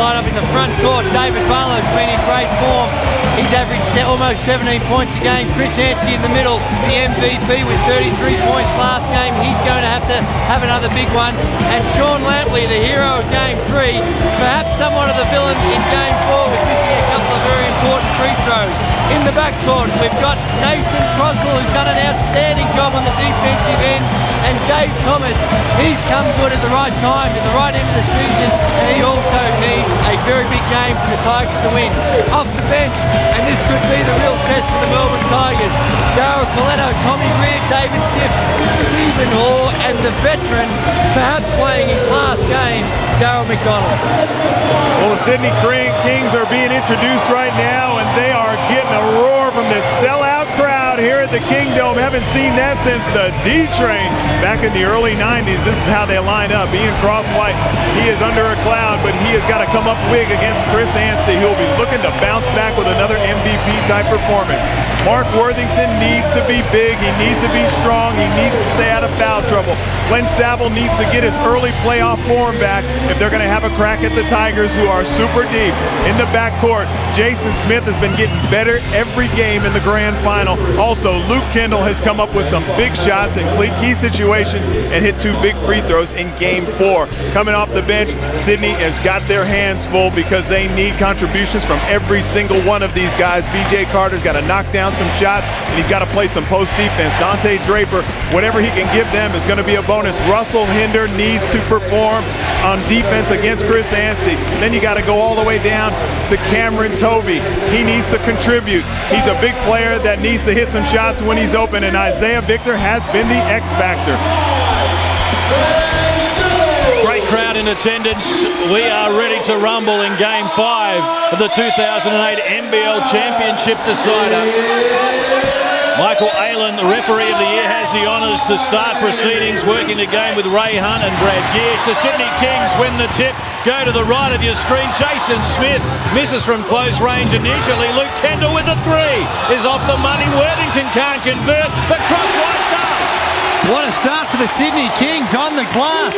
line up in the front court. David Barlow's been in great form. He's averaged almost 17 points a game. Chris Anstey in the middle, the MVP with 33 points last game. He's going to have another big one. And Sean Lampley, the hero of Game 3, perhaps somewhat of the villain in Game 4 with missing a couple of very important free throws. In the backcourt, we've got Nathan Croswell, who's done an outstanding job on the defensive end, and Dave Thomas. He's come good at the right time, at the right end of the season, and he also needs a very big game for the Tigers to win. Off the bench, and this could be the real test for the Melbourne Tigers. Darryl Coletto, Tommy Reid, David Stiff, Stephen Hoare, and the veteran, perhaps playing his last game, Darryl McDonald. Well, the Sydney Kings are being introduced right now, and they are getting a roar from this sellout crowd here at the Kingdome. Haven't seen that since the D-Train back in the early 90s. This is how they line up. Ian Crosswhite, he is under a cloud, but he has got to come up big against Chris Anstey. He'll be looking to bounce back with another MVP-type performance. Mark Worthington needs to be big. He needs to be strong. He needs to stay out of foul trouble. Glenn Saville needs to get his early playoff form back if they're going to have a crack at the Tigers, who are super deep. In the backcourt, Jason Smith has been getting better every game in the grand final. Also, Luke Kendall has come up with some big shots in key situations and hit 2 big free throws in Game 4. Coming off the bench, Sydney has got their hands full because they need contributions from every single one of these guys. B.J. Carter's got to knock down some shots, and he's got to play some post defense. Dante Draper, whatever he can give them is going to be a bonus. Russell Hinder needs to perform on defense against Chris Anstey. Then you got to go all the way down to Cameron Tovey. He needs to contribute. He's a big player that needs to hit some shots when he's open, and Isaiah Victor has been the X factor. Great crowd in attendance. We are ready to rumble in Game 5 of the 2008 NBL Championship decider. Michael Aylen, the referee of the year, has the honours to start proceedings, working the game with Ray Hunt and Brad Gearsh. The Sydney Kings win the tip. Go to the right of your screen. Jason Smith misses from close range initially. Luke Kendall with the 3 is off the money. Worthington can't convert, but Crosswhite does. What a start for the Sydney Kings on the glass.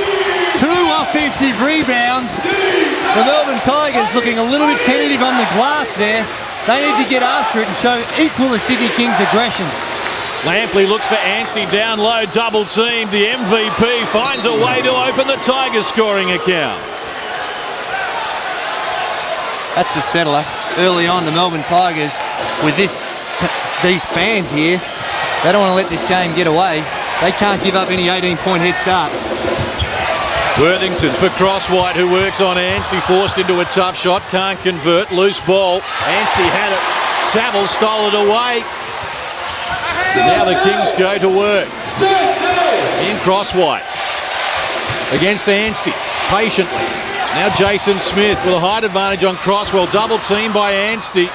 2 offensive rebounds. The Melbourne Tigers looking a little bit tentative on the glass there. They need to get after it and equal the Sydney Kings' aggression. Lampley looks for Anstey down low, double teamed. The MVP finds a way to open the Tigers' scoring account. That's the settler. Early on, the Melbourne Tigers, with these fans here, they don't want to let this game get away. They can't give up any 18-point head start. Worthington for Crosswhite, who works on Anstey, forced into a tough shot, can't convert, loose ball. Anstey had it, Saville stole it away. Now the Kings go to work. In Crosswhite against Anstey, patiently. Now Jason Smith with a height advantage on Crosswell, double teamed by Anstey.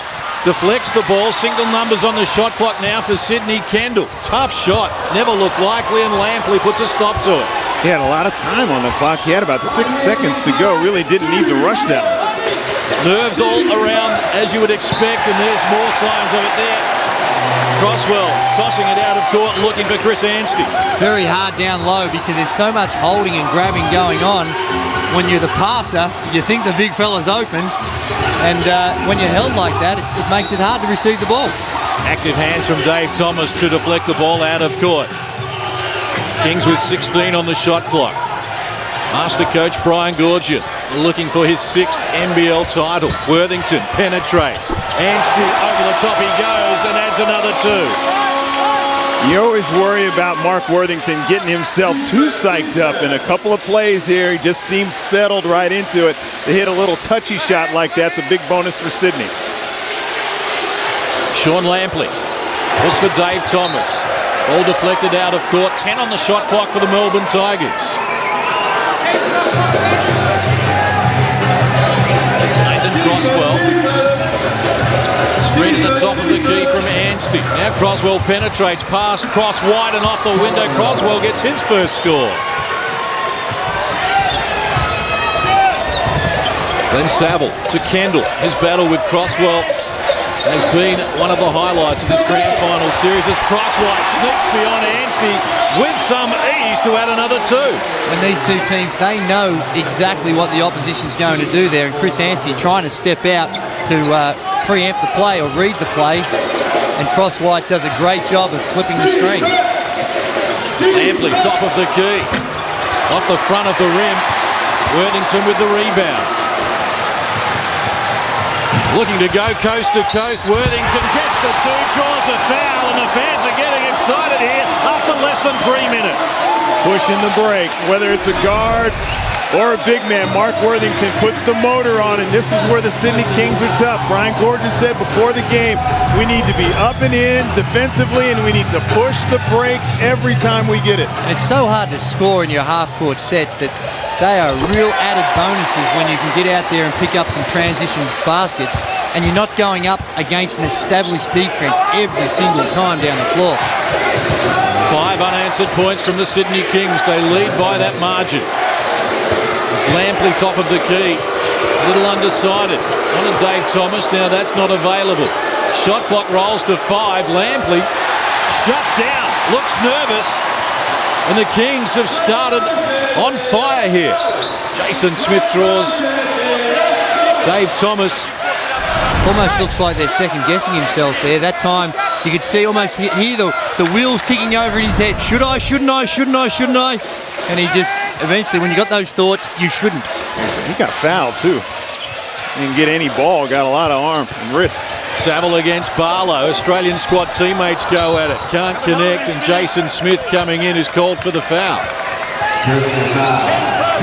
Deflects the ball, single numbers on the shot clock now for Sydney Kendall. Tough shot, never looked likely, and Lampley puts a stop to it. He had a lot of time on the clock. He had about 6 seconds to go. Really didn't need to rush that one. Nerves all around, as you would expect, and there's more signs of it there. Crosswell tossing it out of court, looking for Chris Anstey. Very hard down low because there's so much holding and grabbing going on. When you're the passer, you think the big fella's open, and when you're held like that, it makes it hard to receive the ball. Active hands from Dave Thomas to deflect the ball out of court. Kings with 16 on the shot clock. Master coach Brian Goorjian looking for his 6th NBL title. Worthington penetrates. Anstey over the top he goes and adds another 2. You always worry about Mark Worthington getting himself too psyched up. In a couple of plays here, he just seems settled right into it. To hit a little touchy shot like that's a big bonus for Sydney. Sean Lampley looks for Dave Thomas. All deflected out of court. 10 on the shot clock for the Melbourne Tigers. Nathan Crosswell. Screen at the top of the key from Anstey. Now Crosswell penetrates past Crosswhite and off the window. Crosswell gets his first score. Then Saville to Kendall. His battle with Crosswell has been one of the highlights of this grand final series as Crosswhite sneaks beyond Anstey with some ease to add another 2. And these two teams, they know exactly what the opposition's going to do there, and Chris Anstey trying to step out to preempt the play or read the play, and Crosswhite does a great job of slipping the screen. Lampley, top of the key, off the front of the rim. Worthington with the rebound. Looking to go coast to coast. Worthington gets the 2, draws a foul, and the fans are getting excited here after less than 3 minutes. Pushing the break, whether it's a guard or a big man, Mark Worthington puts the motor on, and this is where the Sydney Kings are tough. Brian Gordon said before the game, we need to be up and in defensively, and we need to push the break every time we get it. It's so hard to score in your half-court sets that they are real added bonuses when you can get out there and pick up some transition baskets, and you're not going up against an established defense every single time down the floor. 5 unanswered points from the Sydney Kings. They lead by that margin. Lampley top of the key, a little undecided. On to Dave Thomas, now that's not available. Shot clock rolls to 5. Lampley shut down, looks nervous, and the Kings have started on fire here. Jason Smith draws Dave Thomas. Almost looks like they're second-guessing himself there. That time you could see, almost hear the wheels ticking over in his head. Should I, shouldn't I, shouldn't I, shouldn't I? And he just, eventually, when you got those thoughts, you shouldn't. He got fouled, too. Didn't get any ball, got a lot of arm and wrist. Saville against Barlow. Australian squad teammates go at it. Can't connect, and Jason Smith coming in is called for the foul.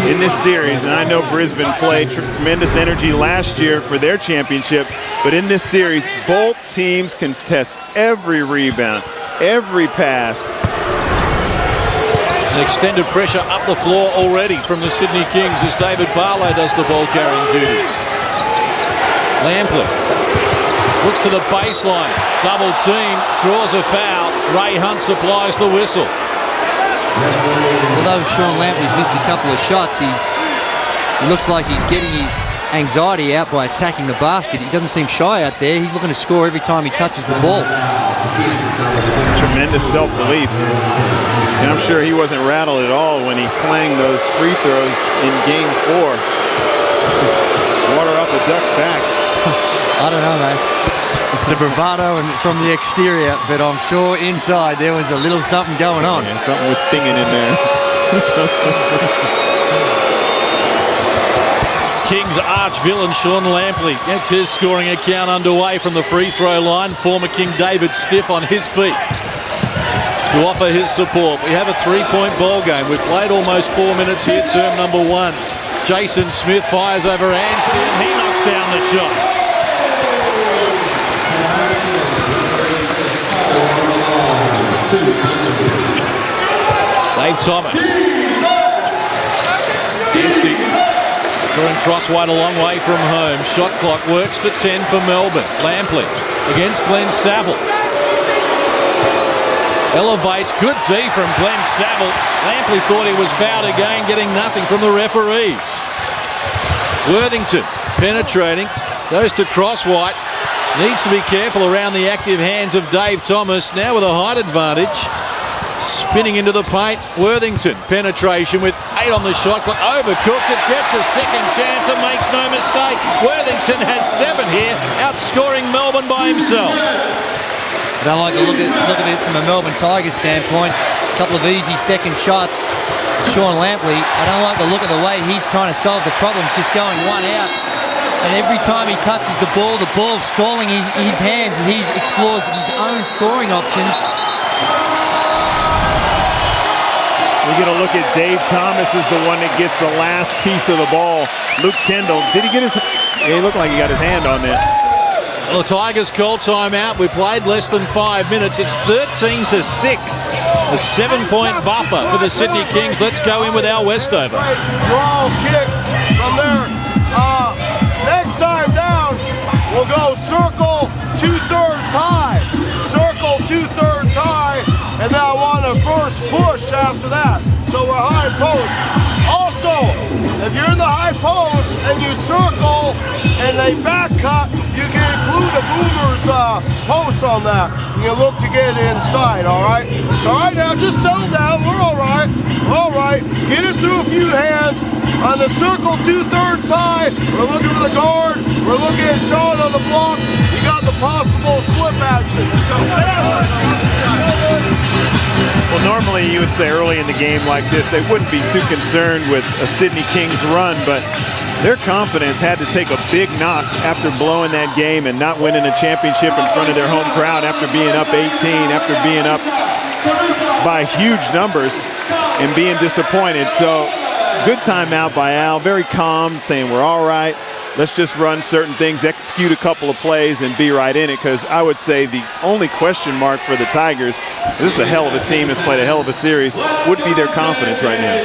In this series, and I know Brisbane played tremendous energy last year for their championship, but in this series, both teams contest every rebound, every pass. Extended pressure up the floor already from the Sydney Kings as David Barlow does the ball carrying duties. Lampley looks to the baseline, double team, draws a foul. Ray Hunt supplies the whistle. Although Sean Lampley's missed a couple of shots, he looks like he's getting his anxiety out by attacking the basket. He doesn't seem shy out there. He's looking to score every time he touches the ball. Tremendous self-belief. And I'm sure he wasn't rattled at all when he clanged those free throws in Game 4. Water off the Ducks' back. I don't know, mate. The bravado and from the exterior, but I'm sure inside there was a little something going on. Yeah, something was stinging in there. Kings arch villain Sean Lampley gets his scoring account underway from the free throw line. Former King David Stiff on his feet to offer his support. We have a 3-point ball game. We've played almost 4 minutes here, term number 1. Jason Smith fires over Anstey and he knocks down the shot. Dave Thomas. Anstey drawing Crosswhite a long way from home. Shot clock works to 10 for Melbourne. Lampley against Glenn Saville. Elevates, good D from Glenn Saville. Lampley thought he was fouled again, getting nothing from the referees. Worthington penetrating, goes to Crosswhite. Needs to be careful around the active hands of Dave Thomas. Now with a height advantage. Spinning into the paint. Worthington penetration with 8 on the shot clock. Overcooked it. Gets a second chance and makes no mistake. Worthington has 7 here, outscoring Melbourne by himself. I don't like to look at it from a Melbourne Tigers standpoint. A couple of easy second shots. Sean Lampley, I don't like to look at the way he's trying to solve the problems, just going one out. And every time he touches the ball's stalling his hands, and he explores his own scoring options. We're going to look at Dave Thomas as the one that gets the last piece of the ball. Luke Kendall, did he get his... Yeah, he looked like he got his hand on that. Well, the Tigers call timeout. We played less than 5 minutes. It's 13-6. A 7-point buffer for the Sydney Kings. Let's go in with our Westover. Draw kick from there. Next time down, we'll go circle 2/3 high. Circle 2/3 high. And then I want a first push after that. So we're high post. Also, if you're in the high post and you circle and they back cut, you can blew the Boomers' post on that. You look to get it inside, all right? All right, now just settle down. We're all right. All right. Get it through a few hands. On the circle, 2/3 high. We're looking for the guard. We're looking at Sean on the block. You got the possible slip action. Let's go. Well, normally you would say early in the game like this, they wouldn't be too concerned with a Sydney Kings run, but their confidence had to take a big knock after blowing that game and not winning a championship in front of their home crowd after being up 18, after being up by huge numbers and being disappointed. So good timeout by Al, very calm, saying we're all right. Let's just run certain things, execute a couple of plays, and be right in it, because I would say the only question mark for the Tigers, this is a hell of a team, has played a hell of a series, would be their confidence right now.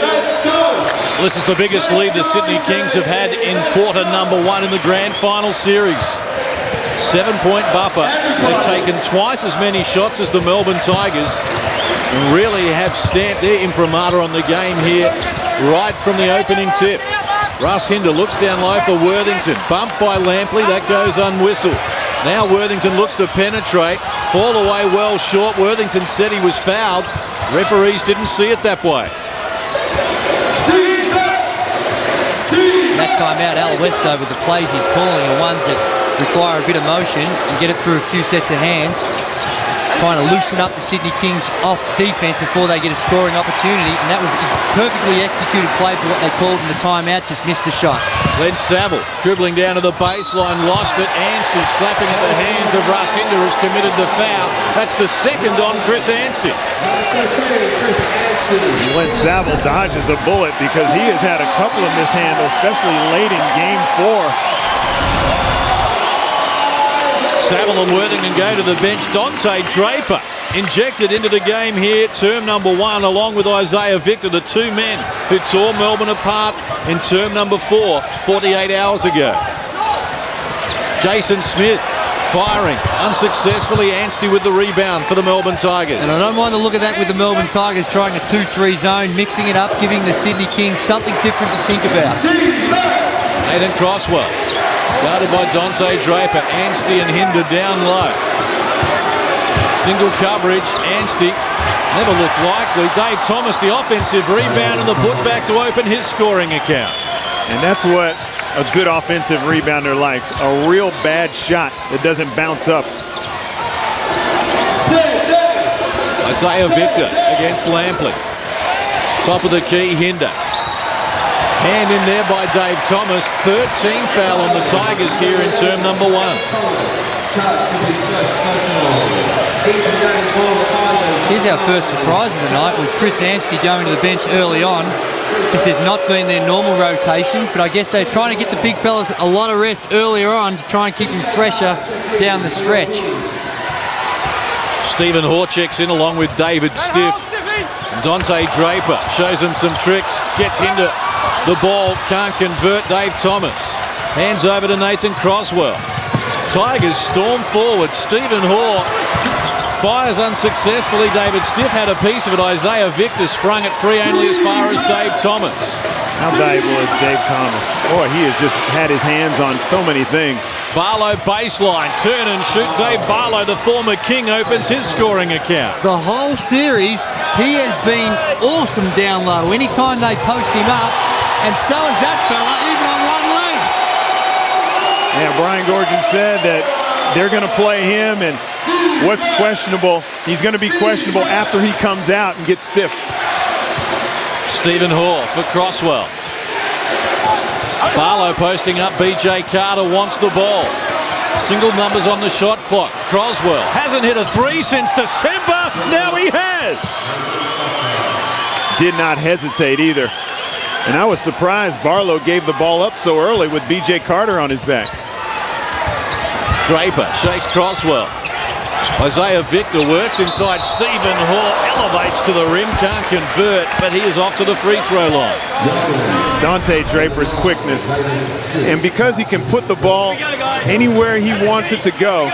Well, this is the biggest lead the Sydney Kings have had in quarter number 1 in the grand final series. 7-point buffer. They've taken twice as many shots as the Melbourne Tigers and really have stamped their imprimatur on the game here right from the opening tip. Russ Hinder looks down low for Worthington. Bumped by Lampley. That goes unwhistled. Now Worthington looks to penetrate. Fall away well short. Worthington said he was fouled. Referees didn't see it that way. That time out, Al Westover, the plays he's calling are ones that require a bit of motion and get it through a few sets of hands. Trying to loosen up the Sydney Kings off defense before they get a scoring opportunity, and that was a perfectly executed play for what they called in the timeout, just missed the shot. Glenn Saville dribbling down to the baseline, lost it. Anstey slapping at the hands of Russ Hinder, has committed the foul. That's the second on Chris Anstey. Glenn Saville dodges a bullet because he has had a couple of mishandles, especially late in game 4. Saville and Worthington go to the bench. Dante Draper injected into the game here, term number 1, along with Isaiah Victor, the two men who tore Melbourne apart in term number 4, 48 hours ago. Jason Smith firing unsuccessfully. Anstey with the rebound for the Melbourne Tigers. And I don't mind the look of that with the Melbourne Tigers trying a 2-3 zone, mixing it up, giving the Sydney Kings something different to think about. Nathan Crosswell guarded by Dante Draper. Anstey and Hinder down low. Single coverage. Anstey never looked likely. Dave Thomas the offensive rebound and the putback to open his scoring account. And that's what a good offensive rebounder likes, a real bad shot that doesn't bounce up. Isaiah Victor against Lampley. Top of the key, Hinder. Hand in there by Dave Thomas. 13th foul on the Tigers here in term number 1. Here's our first surprise of the night with Chris Anstey going to the bench early on. This has not been their normal rotations, but I guess they're trying to get the big fellas a lot of rest earlier on to try and keep them fresher down the stretch. Stephen Horchek's in along with David Stiff. Dante Draper shows him some tricks. Gets into the ball, can't convert. Dave Thomas hands over to Nathan Crosswell. Tigers storm forward. Stephen Hoare fires unsuccessfully. David Stiff had a piece of it. Isaiah Victor sprung at 3 only as far as Dave Thomas. How valuable is Dave Thomas? Boy, he has just had his hands on so many things. Barlow baseline, turn and shoot. Dave Barlow, the former King, opens his scoring account. The whole series, he has been awesome down low. Anytime they post him up, and so is that fella, even on one leg. Yeah, Brian Gorgon said that they're going to play him, and what's questionable, he's going to be questionable after he comes out and gets stiff. Stephen Hoare for Crosswell. Barlow posting up. BJ Carter wants the ball. Single numbers on the shot clock. Crosswell hasn't hit a 3 since December. Now he has. Did not hesitate either. And I was surprised Barlow gave the ball up so early with BJ Carter on his back. Draper shakes Crosswell. Isaiah Victor works inside. Stephen Hoare elevates to the rim, can't convert, but he is off to the free throw line. Dante Draper's quickness, and because he can put the ball anywhere he wants it to go,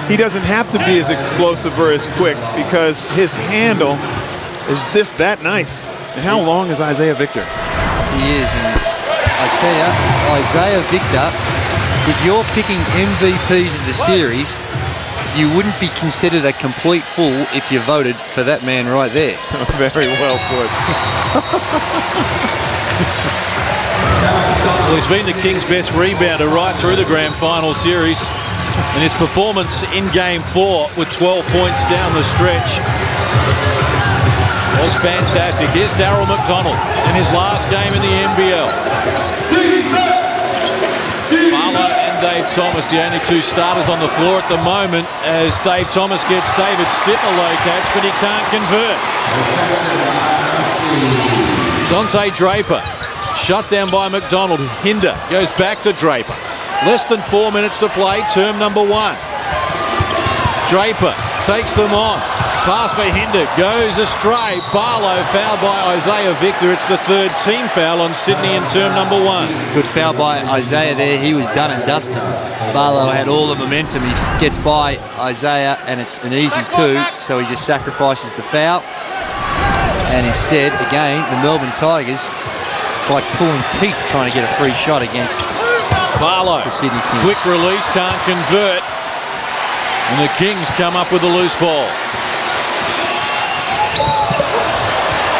he doesn't have to be as explosive or as quick because his handle is that nice. And how long is Isaiah Victor? He is, and I tell you, Isaiah Victor if you're picking MVPs of the series, you wouldn't be considered a complete fool if you voted for that man right there. Very well put. Well, he's been the Kings' best rebounder right through the grand final series, and his performance in Game 4 with 12 points down the stretch was fantastic. Here's Darryl McDonald in his last game in the NBL. Barlow and Dave Thomas, the only two starters on the floor at the moment, as Dave Thomas gets David Stiff a low catch, but he can't convert. Dante Draper, shut down by McDonald. Hinder goes back to Draper. Less than 4 minutes to play, term number 1. Draper takes them on. Pass by Hinder goes astray. Barlow fouled by Isaiah Victor. It's the third team foul on Sydney in term number 1. Good foul by Isaiah there. He was done and dusted. Barlow had all the momentum. He gets by Isaiah and it's an easy 2, so he just sacrifices the foul. And instead, again, the Melbourne Tigers, it's like pulling teeth trying to get a free shot against Barlow. The Sydney Kings. Quick release, can't convert. And the Kings come up with a loose ball.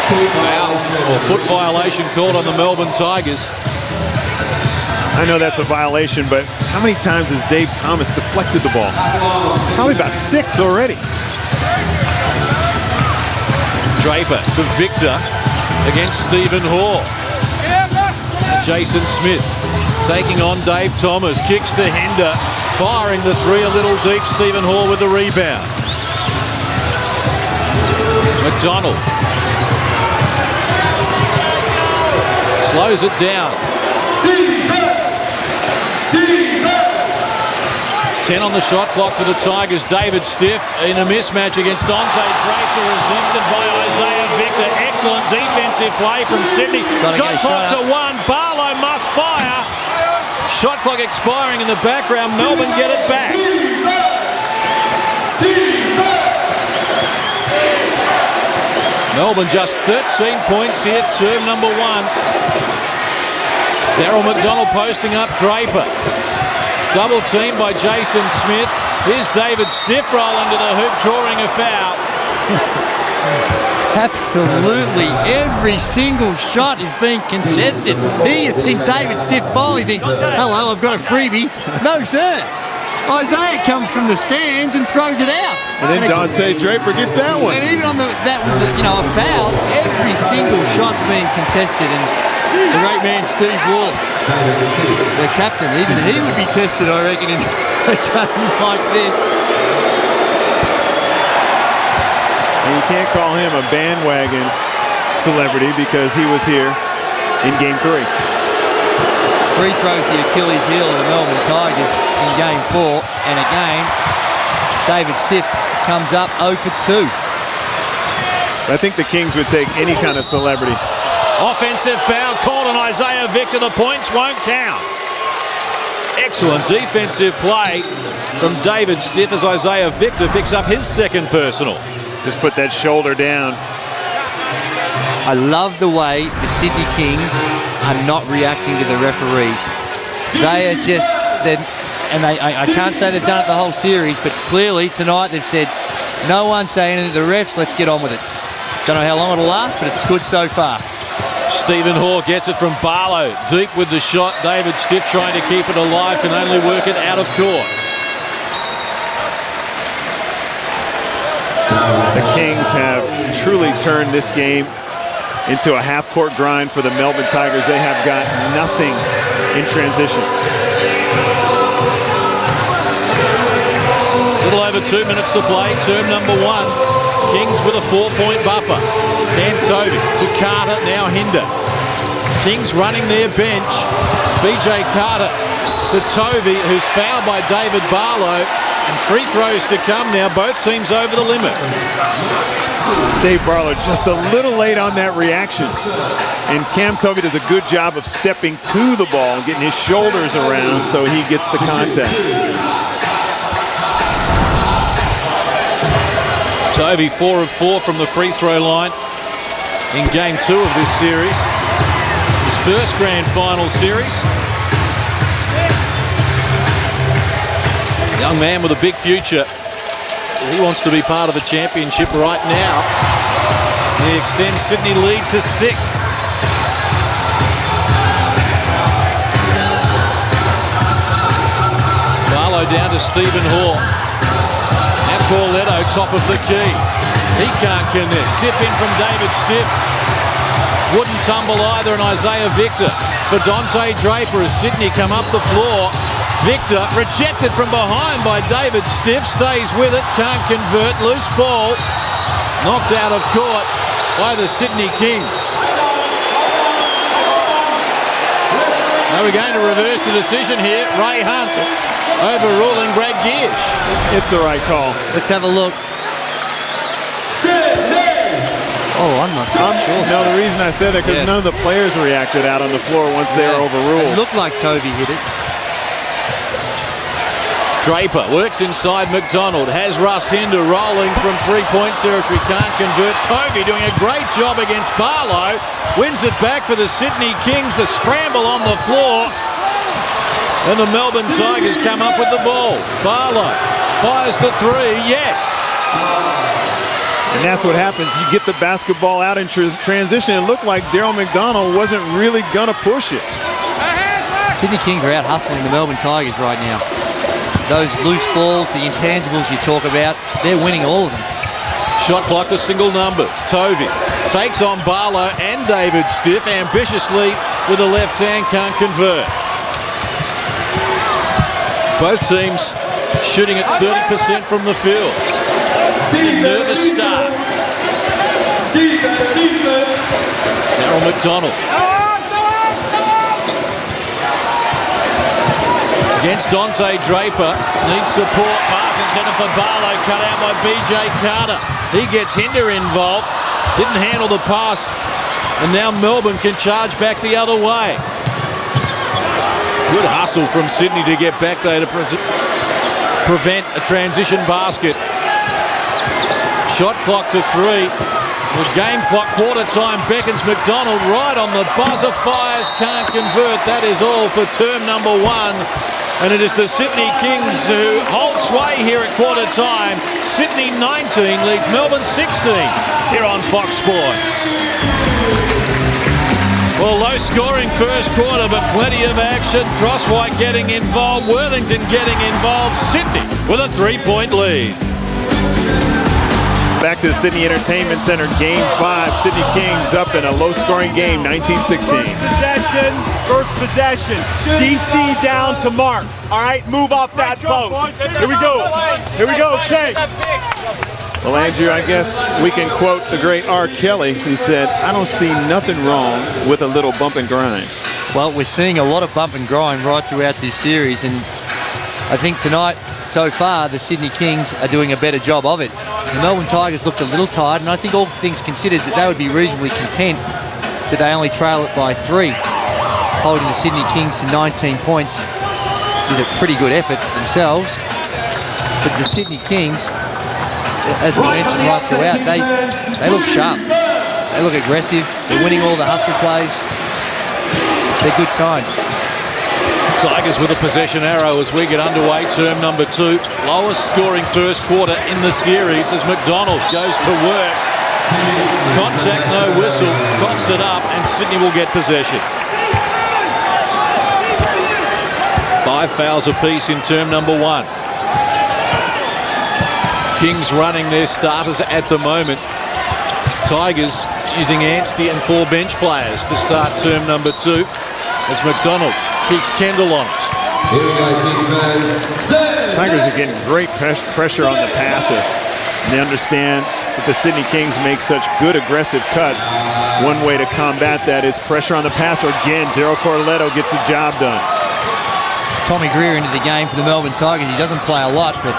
Foul or foot violation called on the Melbourne Tigers. I know that's a violation, but how many times has Dave Thomas deflected the ball? Probably about 6 already. Draper to Victor against Stephen Hoare. Jason Smith taking on Dave Thomas. Kicks to Hinder. Firing the 3 a little deep. Stephen Hoare with the rebound. McDonald slows it down. 10 on the shot clock for the Tigers. David Stiff in a mismatch against Dante Draper, resisted by Isaiah Victor. Excellent defensive play from Sydney. Shot clock to 1. Barlow must fire. Shot clock expiring in the background. Melbourne get it back. Melbourne just 13 points here, term number 1. Darryl McDonald posting up Draper. Double team by Jason Smith. Here's David Stiff rolling to the hoop, drawing a foul. Absolutely every single shot is being contested. Here you think David Stiff finally thinks, hello, I've got a freebie. No, sir. Isaiah comes from the stands and throws it out. And then Dante Draper gets that one. And even on that was a foul. Every single shot's being contested, and the great man Steve Wall, the captain, even he would be tested, I reckon, in a game like this. And you can't call him a bandwagon celebrity because he was here in Game 3. Free throws the Achilles heel of the Melbourne Tigers in Game 4, and again, David Stiff comes up 0 for 2. I think the Kings would take any kind of celebrity. Offensive foul called on Isaiah Victor. The points won't count. Excellent defensive play from David Stiff as Isaiah Victor picks up his second personal. Just put that shoulder down. I love the way the Sydney Kings are not reacting to the referees. They are just, I can't say they've done it the whole series, but clearly tonight they've said, no one say anything to the refs, let's get on with it. Don't know how long it'll last, but it's good so far. Stephen Hoare gets it from Barlow. Deep with the shot. David Stiff trying to keep it alive, can only work it out of court. The Kings have truly turned this game into a half-court grind for the Melbourne Tigers. They have got nothing in transition. A little over 2 minutes to play, term number 1. Kings with a 4-point buffer. Dan Tovey to Carter, now Hinder. Kings running their bench. BJ Carter to Tovey, who's fouled by David Barlow. And free throws to come now, both teams over the limit. Dave Barlow just a little late on that reaction. And Cam Tovey does a good job of stepping to the ball and getting his shoulders around so he gets the contact. Tovey 4 of 4 from the free throw line in game 2 of this series. His first grand final series. Young man with a big future. He wants to be part of the championship right now. He extends Sydney lead to 6. Barlow down to Stephen Hall. Now Corletto, top of the key. He can't connect. Zip in from David Stiff. Wouldn't tumble either, and Isaiah Victor for Dante Draper as Sydney come up the floor. Victor rejected from behind by David Stiff, stays with it, can't convert, loose ball, knocked out of court by the Sydney Kings. Now we're going to reverse the decision here. Ray Hunt overruling Brad Giersch. It's the right call. Let's have a look. Oh, I'm not sure. No, the reason I said that because none of the players reacted out on the floor once they were overruled. It looked like Toby hit it. Draper works inside McDonald, has Russ Hinder rolling from three-point territory, can't convert. Tovey doing a great job against Barlow, wins it back for the Sydney Kings. The scramble on the floor, and the Melbourne Tigers come up with the ball. Barlow fires the three, yes. And that's what happens. You get the basketball out in transition. It looked like Daryl McDonald wasn't really going to push it. Sydney Kings are out hustling the Melbourne Tigers right now. Those loose balls, the intangibles you talk about, they're winning all of them. Shot clock to single numbers. Tovey takes on Barlow and David Stiff ambitiously with the left hand, can't convert. Both teams shooting at 30% from the field. Nervous start. Daryl McDonald. Against Dante Draper, needs support, pass intended for Barlow, cut out by BJ Carter. He gets Hinder involved, didn't handle the pass, and now Melbourne can charge back the other way. Good hustle from Sydney to get back there to prevent a transition basket. Shot clock to 3. The game clock, quarter time, beckons McDonald right on the buzzer, fires, can't convert. That is all for term number 1. And it is the Sydney Kings who hold sway here at quarter time. Sydney 19 leads Melbourne 16 here on Fox Sports. Well, low scoring first quarter, but plenty of action. Crosswhite getting involved, Worthington getting involved. Sydney with a 3-point lead. Back to the Sydney Entertainment Center, Game 5. Sydney Kings up in a low-scoring game, 19-16. First possession. DC down to Mark. All right, move off that post. Here we go. Here we go, King. Well, Andrew, I guess we can quote the great R. Kelly, who said, "I don't see nothing wrong with a little bump and grind." Well, we're seeing a lot of bump and grind right throughout this series, and I think tonight, so far, the Sydney Kings are doing a better job of it. The Melbourne Tigers looked a little tired, and I think all things considered that they would be reasonably content that they only trail it by 3. Holding the Sydney Kings to 19 points is a pretty good effort themselves. But the Sydney Kings, as we mentioned right throughout, they look sharp. They look aggressive. They're winning all the hustle plays. They're good signs. Tigers with a possession arrow as we get underway, term number 2. Lowest scoring first quarter in the series as McDonald goes to work. Contact, no whistle, coughs it up, and Sydney will get possession. 5 fouls apiece in term number 1. Kings running their starters at the moment. Tigers using Anstey and 4 bench players to start term number 2 as McDonald keeps Kendall honest. Tigers are getting great pressure on the passer. And they understand that the Sydney Kings make such good aggressive cuts. One way to combat that is pressure on the passer. Again, Daryl Corletto gets the job done. Tommy Greer into the game for the Melbourne Tigers. He doesn't play a lot, but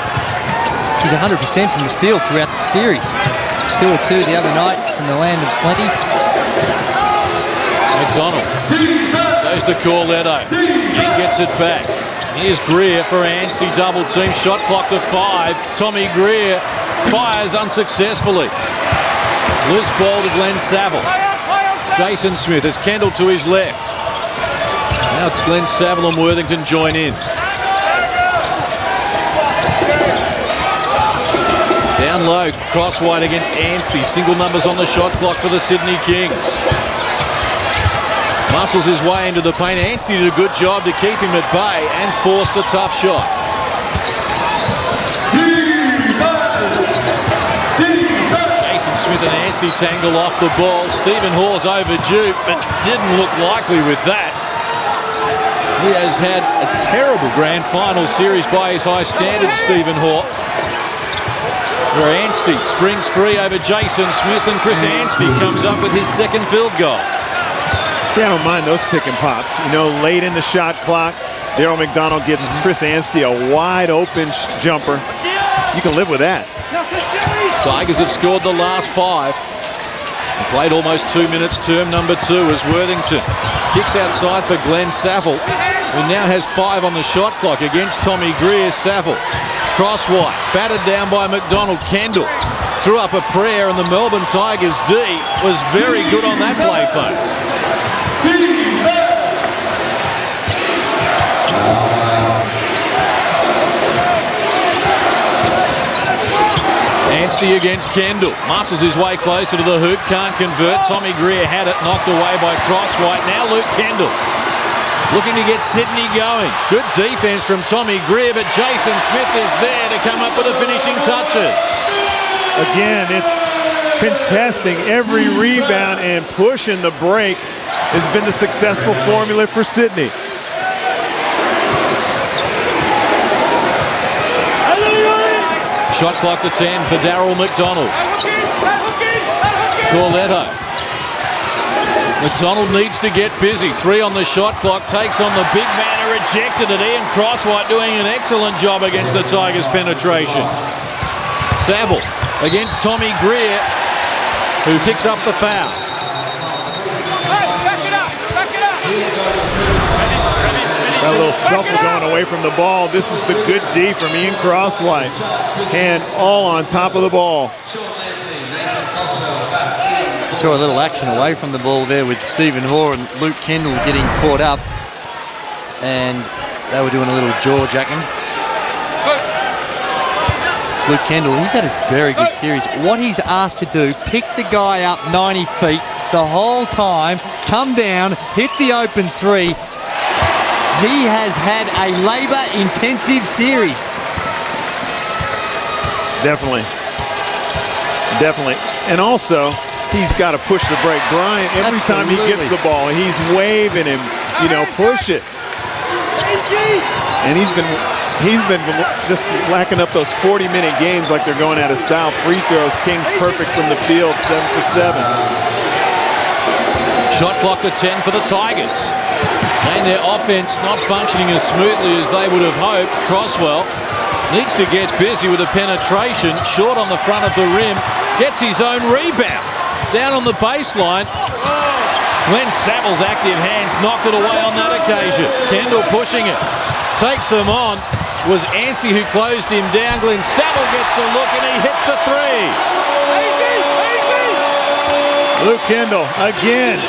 he's 100% from the field throughout the series. 2 or 2 the other night from the land of plenty. McDonald goes to Corletto. He gets it back. Here's Greer for Anstey, double team, shot clock to 5. Tommy Greer fires unsuccessfully. Loose ball to Glenn Saville. Jason Smith has Kendall to his left. Now Glenn Saville and Worthington join in. low. Crosswhite against Anstey. Single numbers on the shot clock for the Sydney Kings. Muscles his way into the paint. Anstey did a good job to keep him at bay and force the tough shot. Jason Smith and Anstey tangle off the ball. Stephen Hoare's overdue, but didn't look likely with that. He has had a terrible grand final series by his high standards, Stephen Hoare. Where Anstey springs free over Jason Smith, and Chris Anstey comes up with his second field goal. See, I don't mind those pick and pops. You know, late in the shot clock, Daryl McDonald gives Chris Anstey a wide open jumper. You can live with that. Tigers have scored the last 5. And played almost 2 minutes. Term number 2 as Worthington kicks outside for Glenn Saville, who now has 5 on the shot clock against Tommy Greer. Saville, Crosswhite, battered down by McDonald. Kendall threw up a prayer, and the Melbourne Tigers D was very good on that play, folks. Anstey against Kendall. Muscles his way closer to the hoop. Can't convert. Tommy Greer had it knocked away by Crosswhite. Now Luke Kendall looking to get Sydney going. Good defense from Tommy Greer, but Jason Smith is there to come up with the finishing touches. Again, it's contesting every rebound and pushing the break has been the successful formula for Sydney. Shot clock to 10 for Daryl McDonald. Corletto. McDonald needs to get busy. 3 on the shot clock. Takes on the big man who rejected it. Ian Crosswhite doing an excellent job against the Tigers' penetration. Saville against Tommy Greer, who picks up the foul. That little scuffle going away from the ball. This is the good D from Ian Crosswhite. Hand all on top of the ball. Saw a little action away from the ball there with Stephen Hoare and Luke Kendall getting caught up. And they were doing a little jaw jacking. Luke Kendall, he's had a very good series. What he's asked to do, pick the guy up 90 feet the whole time, come down, hit the open 3. He has had a labour-intensive series. Definitely. And also, he's got to push the break. Brian, every time he gets the ball, he's waving him, push it. And he's been just lacking up those 40-minute games like they're going out of style. Free throws, Kings perfect from the field, 7 for 7. Shot clock to 10 for the Tigers. And their offense not functioning as smoothly as they would have hoped. Croswell needs to get busy with a penetration. Short on the front of the rim. Gets his own rebound. Down on the baseline. Glenn Saville's active hands knocked it away on that occasion. Kendall pushing it. Takes them on. Was Anstey who closed him down. Glenn Saville gets the look and he hits the 3. Luke Kendall again.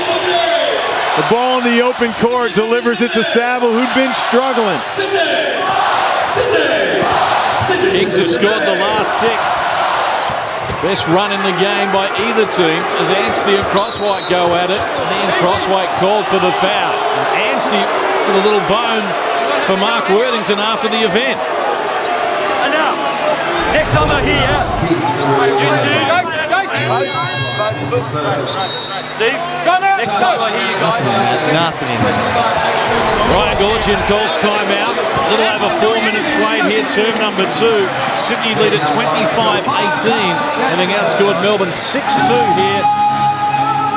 The ball in the open court, delivers it to Saville, who'd been struggling. Kings have scored the last 6. Best run in the game by either team as Anstey and Crosswhite go at it. And Crosswhite called for the foul. And Anstey with a little bone for Mark Worthington after the event. Enough. Next time I hear you two. Steve, next time I hear you guys. Nothing in there. Ryan Gorgian calls timeout. A little over 4 minutes played here, term number 2. Sydney lead at 25-18, having outscored Melbourne 6-2 here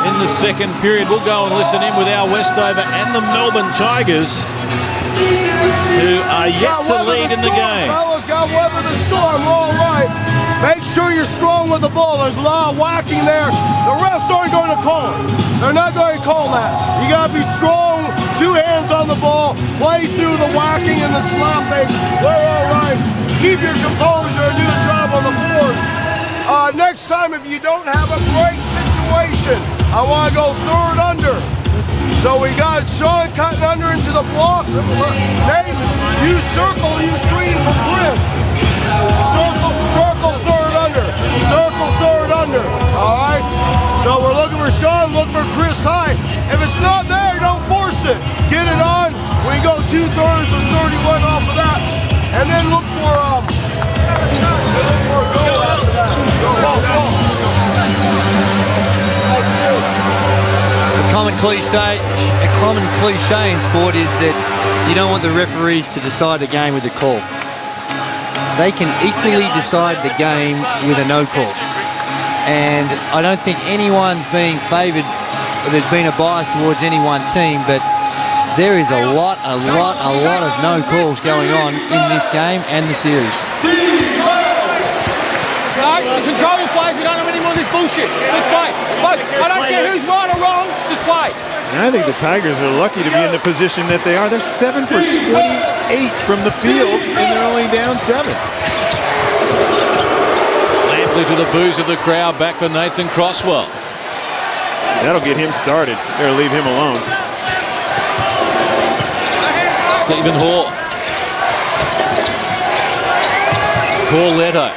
in the second period. We'll go and listen in with our Westover and the Melbourne Tigers, who are yet to lead in the game. Fellas, got to weather the storm, all right. Make sure you're strong with the ball. There's a lot of whacking there. The refs aren't going to call it. They're not going to call that. You got to be strong, 2 hands on the ball, play through the whacking and the slapping. We're all right. Keep your composure and do the job on the boards. Next time, if you don't have a break situation, I want to go third under. So we got Sean cutting under into the block. Nate, you circle, you screen from Chris. Circle third under. So we're looking for Sean, looking for Chris High. If it's not there, don't force it. Get it on. We go 2/3 or 31 off of that. And then look for a goal after that. Go. A common cliche in sport is that you don't want the referees to decide the game with a call. They can equally decide the game with a no call. And I don't think anyone's being favoured. There's been a bias towards any one team, but there is a lot of no calls going on in this game and the series. Control your plays. We don't have any more of this bullshit. Just play. Look, I don't care who's right or wrong. Just play. And I think the Tigers are lucky to be in the position that they are. They're 7 for 28 from the field, and they're only down 7. Lampley to the boos of the crowd, back for Nathan Crosswell. That'll get him started. Better leave him alone. Stephen Hall. Corletto.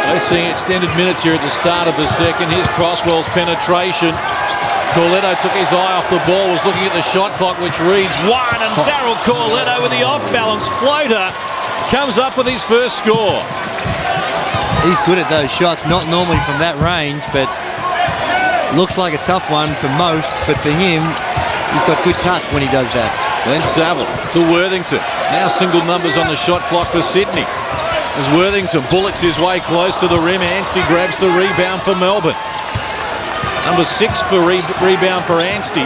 They're seeing extended minutes here at the start of the second. Here's Crosswell's penetration. Corletto took his eye off the ball, was looking at the shot clock, which reads 1, and Daryl Corletto with the off-balance floater comes up with his first score. He's good at those shots, not normally from that range, but looks like a tough one for most, but for him, he's got good touch when he does that. Then Saville to Worthington. Now single numbers on the shot clock for Sydney. As Worthington bullets his way close to the rim, Anstey grabs the rebound for Melbourne. Number 6 for rebound for Anstey,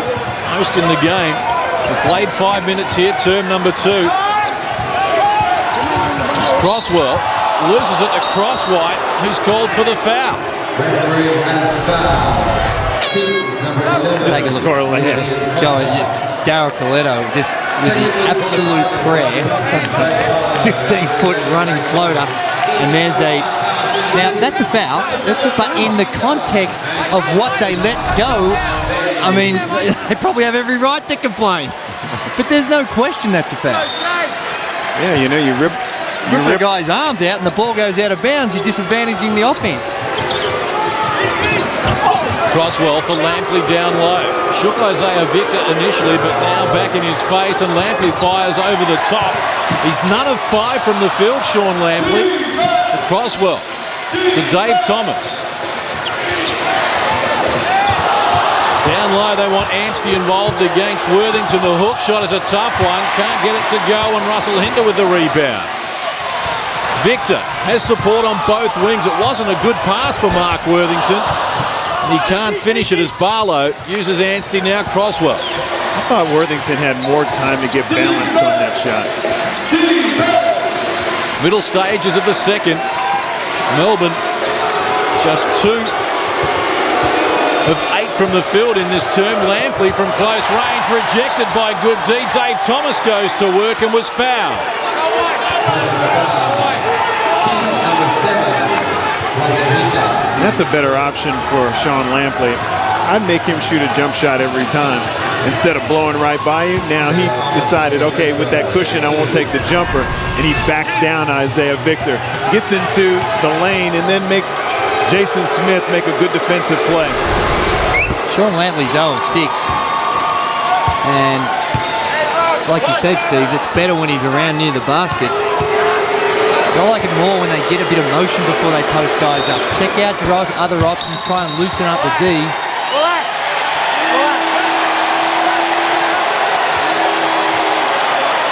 most in the game. We've played 5 minutes here, term number 2. Crosswell loses it to Crosswhite, who's called for the foul. Take a look at Joe, it's Daryl Corletto just with the absolute prayer. 15-foot running floater, and there's now that's a foul, but in the context of what they let go, I mean, they probably have every right to complain, but there's no question that's a foul. Yeah, you know, you rip the guy's arms out and the ball goes out of bounds, you're disadvantaging the offense. Crosswell for Lampley down low. Shook Isaiah Victor initially, but now back in his face, and Lampley fires over the top. He's none of 5 from the field, Sean Lampley. Crosswell to Dave Thomas. Down low, they want Anstey involved against Worthington. The hook shot is a tough one. Can't get it to go, and Russell Hinder with the rebound. Victor has support on both wings. It wasn't a good pass for Mark Worthington. He can't finish it as Barlow uses Anstey, now Crosswell. I thought Worthington had more time to get balanced on that shot. Middle stages of the second. Melbourne just 2 of 8 from the field in this term. Lampley from close range, rejected by Good D. Dave Thomas goes to work and was fouled. That's a better option for Sean Lampley. I'd make him shoot a jump shot every time instead of blowing right by you. Now he decided, okay, with that cushion, I won't take the jumper, and he backs down Isaiah Victor, gets into the lane, and then makes Jason Smith make a good defensive play. Sean Lampley's 0 of 6, and like you said, Steve, it's better when he's around near the basket. I like it more when they get a bit of motion before they post guys up. Check out your other options, try and loosen up the D.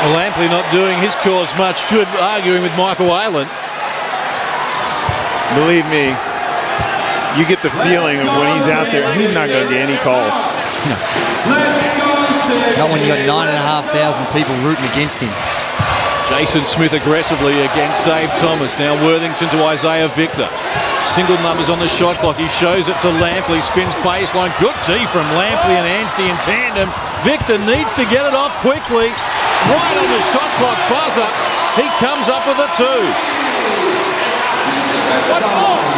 Well, Lampley not doing his cause much good, arguing with Michael Whalen. Believe me, you get the feeling of when he's out there, he's not going to get any calls. No. Not when you got 9,500 people rooting against him. Jason Smith aggressively against Dave Thomas. Now Worthington to Isaiah Victor. Single numbers on the shot clock. He shows it to Lampley. Spins baseline. Good D from Lampley and Anstey in tandem. Victor needs to get it off quickly. Right on the shot clock buzzer. He comes up with a 2.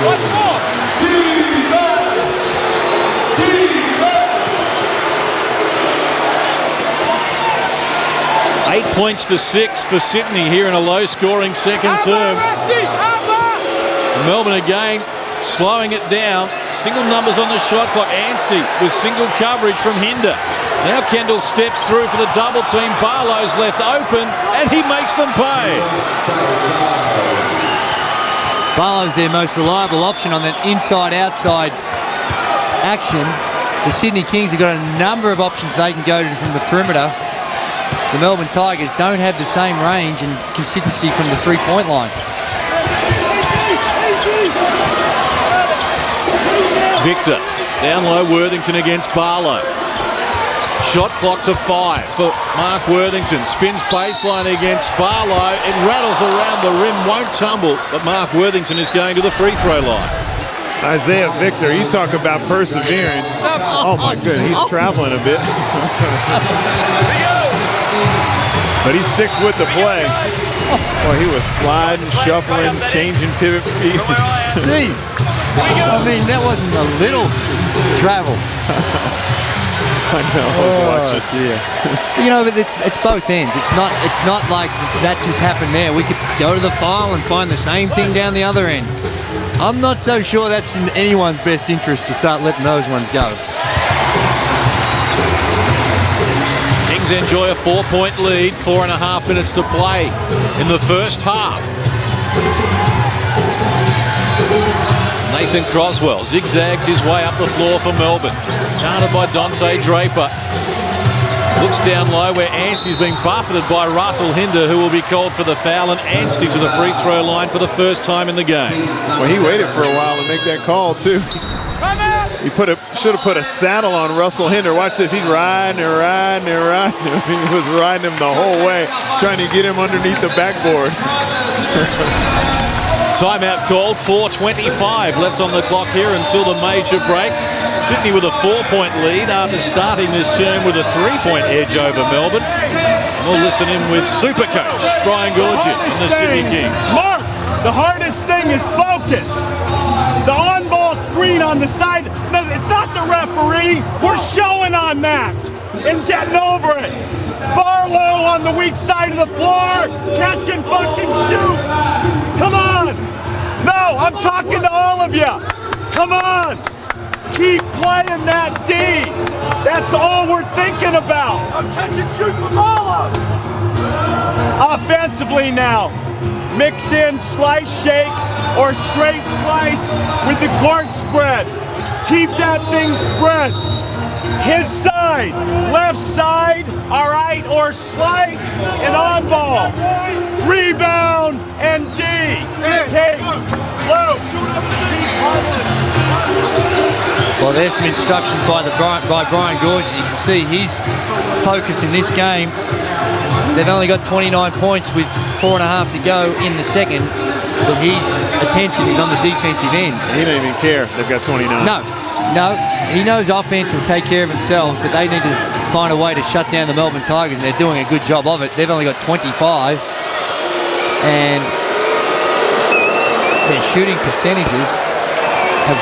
One more. 8 points to 6 for Sydney here in a low-scoring second term. Melbourne again slowing it down. Single numbers on the shot clock. Anstey with single coverage from Hinder. Now Kendall steps through for the double team. Barlow's left open, and he makes them pay. Barlow's their most reliable option on that inside-outside action. The Sydney Kings have got a number of options they can go to from the perimeter. The Melbourne Tigers don't have the same range and consistency from the three-point line. Victor, down low, Worthington against Barlow. Shot clock to 5 for Mark Worthington. Spins baseline against Barlow. It rattles around the rim, won't tumble, but Mark Worthington is going to the free throw line. Isaiah Victor, you talk about persevering. Oh my goodness, he's traveling a bit. But he sticks with the play. Well, he was sliding, shuffling, changing pivot feet. Steve, I mean, that wasn't a little travel. I know, I was watching. Yeah. You know, but it's both ends. It's not like that just happened there. We could go to the file and find the same thing down the other end. I'm not so sure that's in anyone's best interest to start letting those ones go. Kings enjoy a 4-point lead, 4.5 minutes to play in the first half. Nathan Croswell zigzags his way up the floor for Melbourne. Guarded by Dante Draper. Looks down low where Anstey's being buffeted by Russell Hinder, who will be called for the foul, and Anstey to the free throw line for the first time in the game. Well, he waited for a while to make that call, too. He should have put a saddle on Russell Hinder. Watch this. He's riding and riding and riding him. He was riding him the whole way, trying to get him underneath the backboard. Timeout called, 4:25 left on the clock here until the major break. Sydney with a 4-point lead after starting this term with a 3-point edge over Melbourne. And we'll listen in with Super Coach Brian Goorjian and the Sydney Kings. Mark, the hardest thing is focus. The on-ball screen on the side, no, it's not the referee. We're showing on that and getting over it. Barlow on the weak side of the floor, catch and fucking shoot. Come on. No, I'm talking to all of you. Come on. Keep playing that D. That's all we're thinking about. Catch and shoot from Barlow. Offensively now. Mix in slice shakes or straight slice with the court spread. Keep that thing spread. His side, left side, all right, or slice and on ball. Rebound and D. Okay, Blue. Well, there's some instructions by Brian Goorjian. You can see he's focused in this game. They've only got 29 points with 4.5 to go in the second, but his attention is on the defensive end. He don't even care. They've got 29. No, he knows offense will take care of themselves, but they need to find a way to shut down the Melbourne Tigers, and they're doing a good job of it. They've only got 25, and their shooting percentages have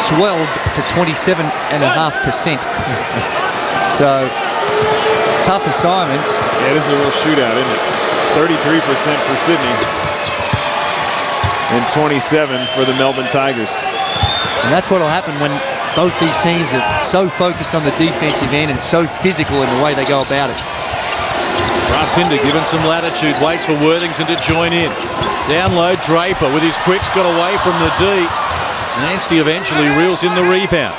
swelled to 27.5%. So, tough assignments. Yeah, this is a real shootout, isn't it? 33% for Sydney and 27 for the Melbourne Tigers. And that's what will happen when both these teams are so focused on the defensive end and so physical in the way they go about it. Russ Hinder given some latitude, waits for Worthington to join in. Down low, Draper with his quicks got away from the D. And Anstey eventually reels in the rebound.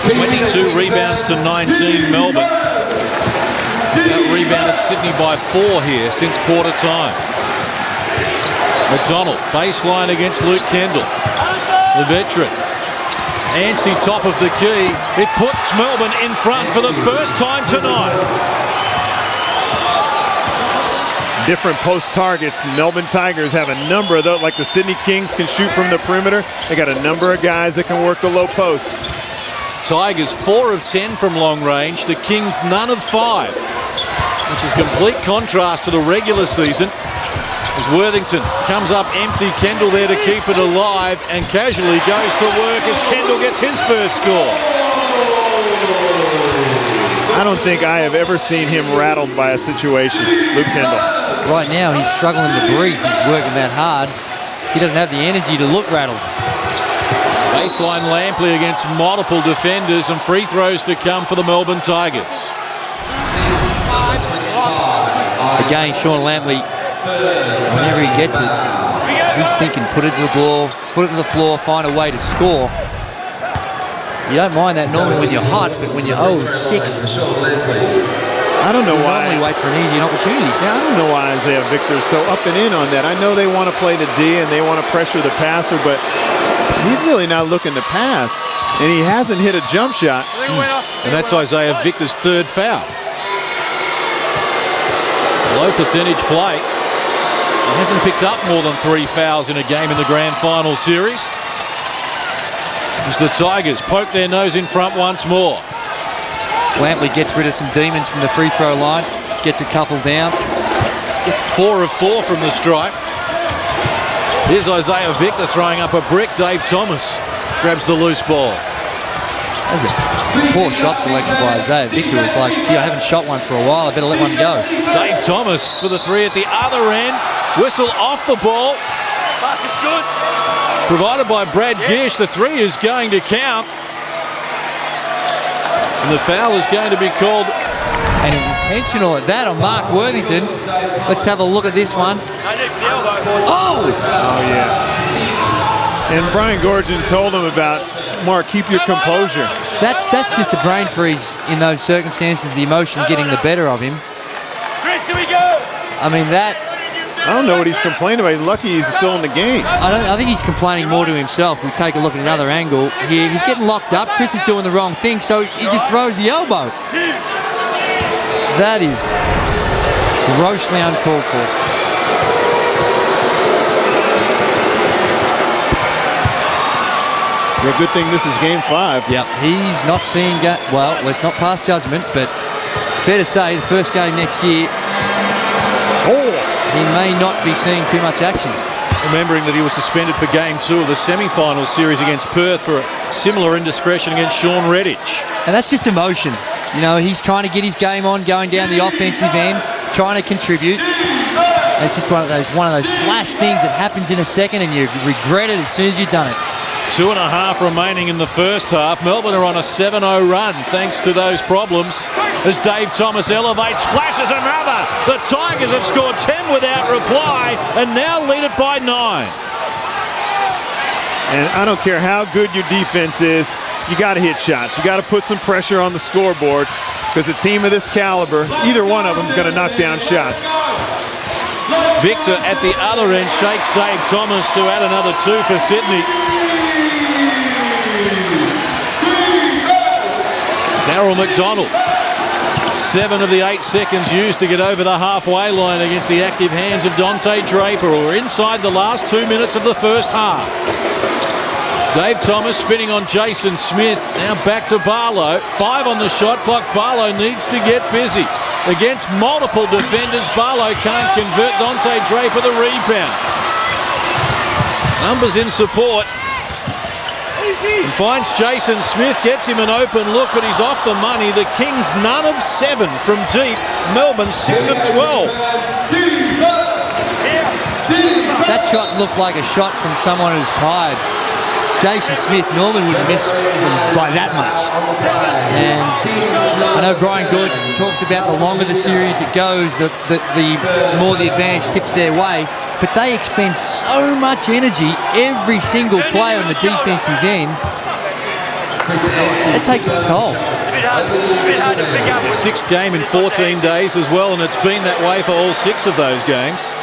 22 rebounds to 19 Melbourne. That rebounded Sydney by 4 here since quarter time. McDonald, baseline against Luke Kendall, the veteran. Anstey top of the key. It puts Melbourne in front for the first time tonight. Different post targets. Melbourne Tigers have a number of those, like the Sydney Kings can shoot from the perimeter. They got a number of guys that can work the low post. Tigers 4 of 10 from long range. The Kings none of 5, which is complete contrast to the regular season. As Worthington comes up empty, Kendall there to keep it alive and casually goes to work as Kendall gets his first score. I don't think I have ever seen him rattled by a situation, Luke Kendall. Right now, he's struggling to breathe. He's working that hard. he doesn't have the energy to look rattled. Baseline Lampley against multiple defenders, and free throws to come for the Melbourne Tigers. Again, Sean Lampley, whenever he gets it, he's thinking put it to the ball, put it to the floor, find a way to score. You don't mind that normally when you're hot, but when you're 0-6, I don't know why. Normally wait for an easy opportunity. Yeah, I don't know why Isaiah Victor's so up and in on that. I know they want to play the D and they want to pressure the passer, but he's really not looking to pass, and he hasn't hit a jump shot. And that's Isaiah Victor's third foul. Low percentage play. He hasn't picked up more than 3 fouls in a game in the grand final series. As the Tigers poke their nose in front once more. Lampley gets rid of some demons from the free throw line, gets a couple down. 4 of 4 from the stripe. Here's Isaiah Victor throwing up a brick. Dave Thomas grabs the loose ball. That was a poor shot selection by Isaiah Victor. It's like, gee, I haven't shot one for a while. I better let one go. Dave Thomas for the 3 at the other end. Whistle off the ball. Pass is good. Provided by Brad Gish. The 3 is going to count. And the foul is going to be called. And intentional at that on Mark Worthington. Let's have a look at this one. Oh! Oh, yeah. And Brian Gorgon told him about, Mark, keep your composure. That's just a brain freeze in those circumstances, the emotion getting the better of him. Chris, here we go. I mean, that... I don't know what he's complaining about. He's lucky he's still in the game. I think he's complaining more to himself. We take a look at another angle here. He's getting locked up. Chris is doing the wrong thing, so he just throws the elbow. That is grossly uncalled for. Yeah, good thing this is game 5. Yep, he's not seeing... well, let's not pass judgment, but fair to say, the first game next year, he may not be seeing too much action. Remembering that he was suspended for game 2 of the semi-final series against Perth for a similar indiscretion against Sean Redditch. And that's just emotion. You know, he's trying to get his game on, going down the offensive end, trying to contribute. It's just one of those flash things that happens in a second and you regret it as soon as you've done it. 2.5 remaining in the first half. Melbourne are on a 7-0 run thanks to those problems. As Dave Thomas elevates, splashes another. The Tigers have scored 10 without reply and now lead it by 9. And I don't care how good your defense is, you got to hit shots. You got to put some pressure on the scoreboard because a team of this caliber, either one of them is going to knock down shots. Victor at the other end shakes Dave Thomas to add another 2 for Sydney. Darryl McDonald. 7 of the 8 seconds used to get over the halfway line against the active hands of Dante Draper, who are inside the last 2 minutes of the first half. Dave Thomas spinning on Jason Smith. Now back to Barlow. 5 on the shot clock. Barlow needs to get busy. Against multiple defenders, Barlow can't convert. Dante Draper the rebound. Numbers in support. And finds Jason Smith, gets him an open look, but he's off the money. The Kings none of 7 from deep. Melbourne 6 of 12. That shot looked like a shot from someone who's tired. Jason Smith normally wouldn't miss by that much. And I know Brian Gorgon talks about the longer the series it goes, the more the advantage tips their way. But they expend so much energy every single play on the defensive end. It takes its toll. 6th game in 14 days as well, and it's been that way for all 6 of those games.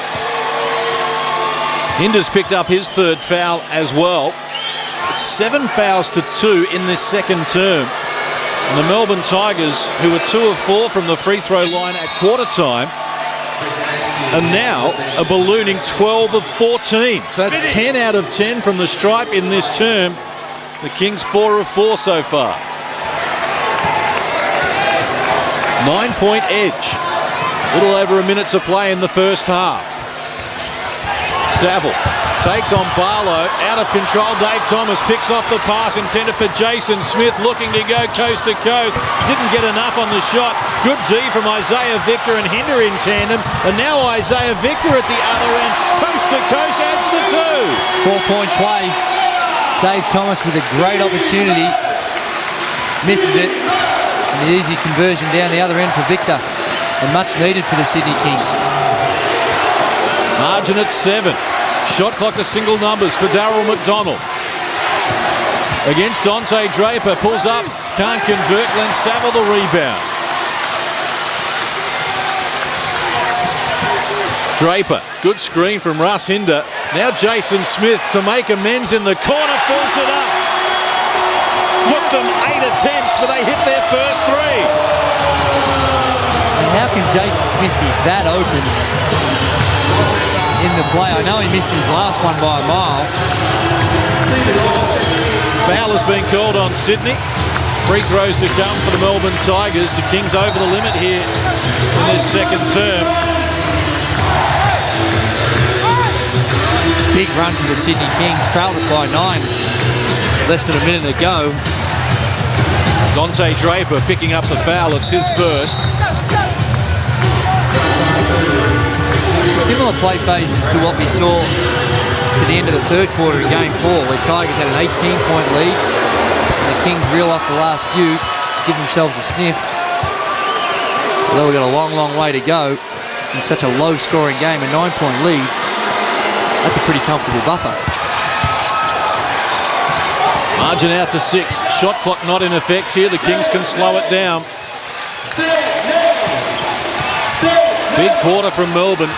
Hinder's picked up his 3rd foul as well. 7 fouls to 2 in this second term. And the Melbourne Tigers, who were 2 of 4 from the free throw line at quarter time, are now a ballooning 12 of 14. So that's 10 out of 10 from the stripe in this term. The Kings 4 of 4 so far. 9-point edge. A little over a minute to play in the first half. Saville takes on Barlow, out of control. Dave Thomas picks off the pass intended for Jason Smith, looking to go coast to coast. Didn't get enough on the shot. Good D from Isaiah Victor and Hinder in tandem. And now Isaiah Victor at the other end, coast to to coast, adds the 2. 4-point play. Dave Thomas with a great opportunity. Misses it. And the easy conversion down the other end for Victor. And much needed for the Sydney Kings. Margin at 7. Shot clock to single numbers for Darryl McDonald. Against Dante Draper. Pulls up. Can't convert. Glenn Saville the rebound. Draper. Good screen from Russ Hinder. Now Jason Smith to make amends in the corner. Fills it up. Took them 8 attempts, but they hit their first 3. And how can Jason Smith be that open in the play? I know he missed his last one by a mile. Foul has been called on Sydney. Free throws to come for the Melbourne Tigers. The Kings over the limit here in this second term. Big run for the Sydney Kings. Trailed it by 9. Less than a minute to go. Dante Draper picking up the foul. It's his first. Similar play phases to what we saw to the end of the third quarter in Game 4, where Tigers had an 18-point lead. And the Kings reel off the last few, give themselves a sniff. Although we've got a long, long way to go in such a low-scoring game, a 9-point lead. That's a pretty comfortable buffer. Margin out to 6. Shot clock not in effect here. The Kings can slow it down. Big quarter from Melbourne.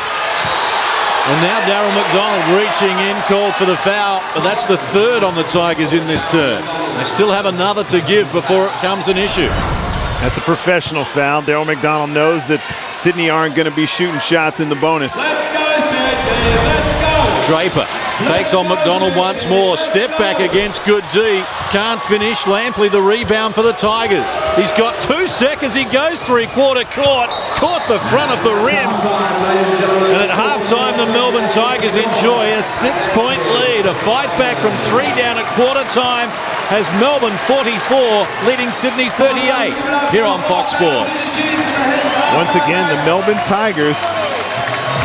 And now Darryl McDonald reaching in, called for the foul. But that's the 3rd on the Tigers in this term. They still have another to give before it becomes an issue. That's a professional foul. Darryl McDonald knows that Sydney aren't going to be shooting shots in the bonus. Let's go, Sydney. Let's go. Draper takes on McDonald once more. Step back against good D. Can't finish. Lampley the rebound for the Tigers. He's got 2 seconds. He goes three-quarter court. Caught the front of the rim. And at halftime, the Melbourne Tigers enjoy a 6-point lead. A fight back from 3 down at quarter time has Melbourne 44, leading Sydney 38 here on Fox Sports. Once again, the Melbourne Tigers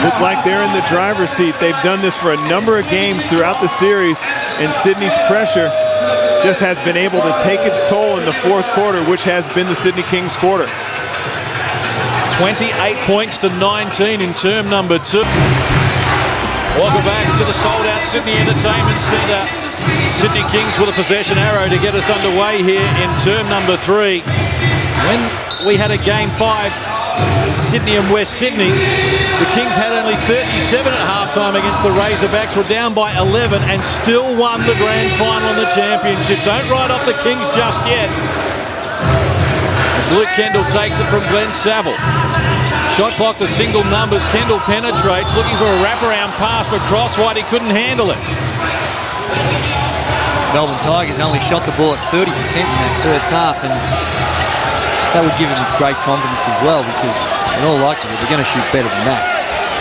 look like they're in the driver's seat. They've done this for a number of games throughout the series, and Sydney's pressure just has been able to take its toll in the fourth quarter, which has been the Sydney Kings quarter. 28 points to 19 in term number 2. Welcome back to the sold-out Sydney Entertainment Centre. Sydney Kings with a possession arrow to get us underway here in term number 3. When we had a Game 5 in Sydney and West Sydney, the Kings had only 37 at halftime against the Razorbacks, were down by 11 and still won the grand final in the championship. Don't write off the Kings just yet. As Luke Kendall takes it from Glenn Saville. Shot clock to single numbers. Kendall penetrates, looking for a wraparound pass, but Crosswhite, he couldn't handle it. Melbourne Tigers only shot the ball at 30% in that first half, and that would give them great confidence as well, because in all likelihood they're going to shoot better than that.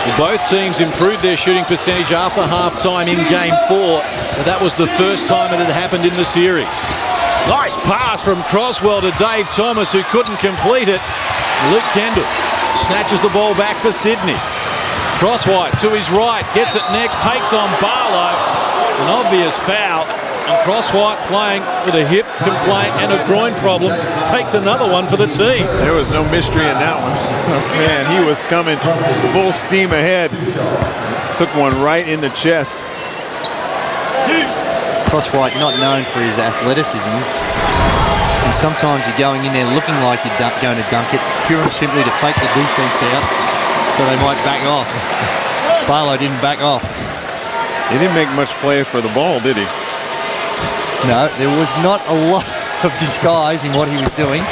Well, both teams improved their shooting percentage after half-time in Game 4, but that was the first time it had happened in the series. Nice pass from Croswell to Dave Thomas, who couldn't complete it. Luke Kendall snatches the ball back for Sydney. Crosswhite to his right, gets it next, takes on Barlow. An obvious foul. And Crosswhite, playing with a hip complaint and a groin problem, takes another one for the team. There was no mystery in that one. Man, he was coming full steam ahead. Took one right in the chest. Crosswhite not known for his athleticism, and sometimes you're going in there looking like you're going to dunk it, pure and simply to fake the defense out so they might back off. Barlow didn't back off. He didn't make much play for the ball, did he? No, there was not a lot of disguise in what he was doing.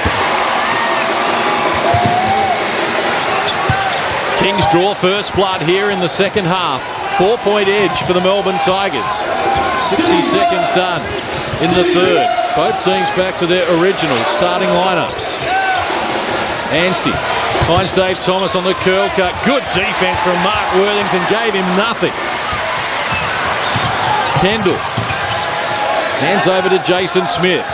Kings draw first blood here in the second half. 4-point edge for the Melbourne Tigers. 60 seconds done in the third. Both teams back to their original starting lineups. Anstey finds Dave Thomas on the curl cut. Good defense from Mark Worthington, gave him nothing. Kendall hands over to Jason Smith.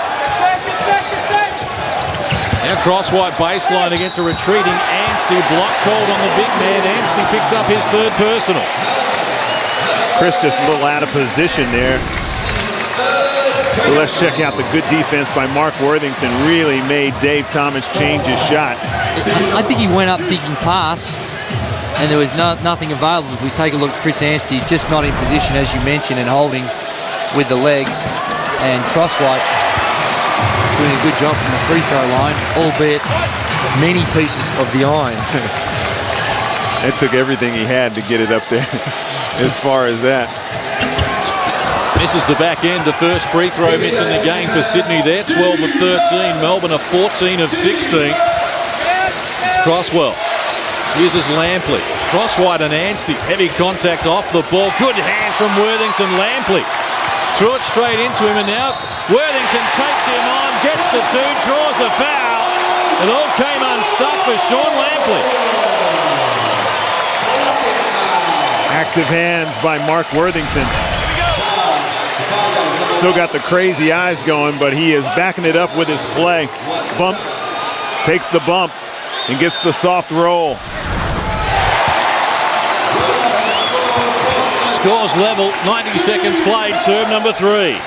Now Crosswhite baseline against a retreating Anstey. Block called on the big man. Anstey picks up his third personal. Chris just a little out of position there. But let's check out the good defense by Mark Worthington. Really made Dave Thomas change his shot. I think he went up thinking pass, and there was nothing available. If we take a look at Chris Anstey, just not in position, as you mentioned, and holding with the legs. And Crosswhite doing a good job from the free throw line, albeit many pieces of the iron. It took everything he had to get it up there as far as that. Misses the back end, the first free throw miss in the game for Sydney there. 12 of 13. Melbourne are 14 of 16. It's Crosswell. Uses Lampley. Crosswhite and Anstey. Heavy contact off the ball. Good hands from Worthington. Lampley threw it straight into him, and now Worthington takes him on, gets the two, draws a foul. It all came unstuck for Sean Lampley. Active hands by Mark Worthington. Still got the crazy eyes going, but he is backing it up with his play. Bumps, takes the bump, and gets the soft roll. Scores level, 90 seconds played, serve number 3.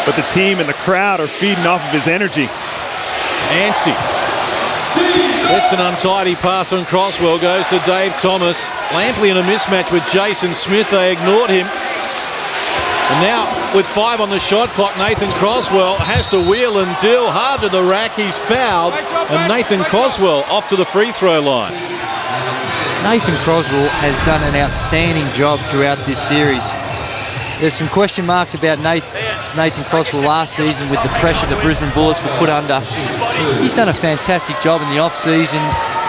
But the team and the crowd are feeding off of his energy. Anstey. That's an untidy pass on Crosswell, goes to Dave Thomas. Lampley in a mismatch with Jason Smith, they ignored him. And now, with 5 on the shot clock, Nathan Crosswell has to wheel and deal hard to the rack. He's fouled, and Nathan Crosswell off to the free throw line. Nathan Crosswell has done an outstanding job throughout this series. There's some question marks about Nathan Crosswell last season with the pressure the Brisbane Bullets were put under. He's done a fantastic job in the off-season,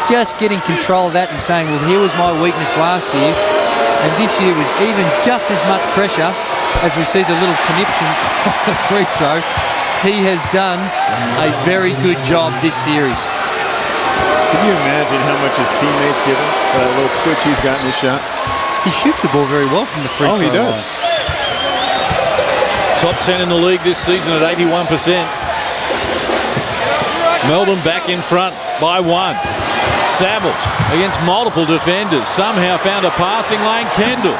just getting control of that and saying, well, here was my weakness last year, and this year with even just as much pressure as we see the little conniption on the free throw, he has done a very good job this series. Can you imagine how much his teammates give him for that little twitch he's got in his shots? He shoots the ball very well from the free throw line. Oh, he does. Top 10 in the league this season at 81%. Melbourne back in front by 1. Saville against multiple defenders. Somehow found a passing lane. Kendall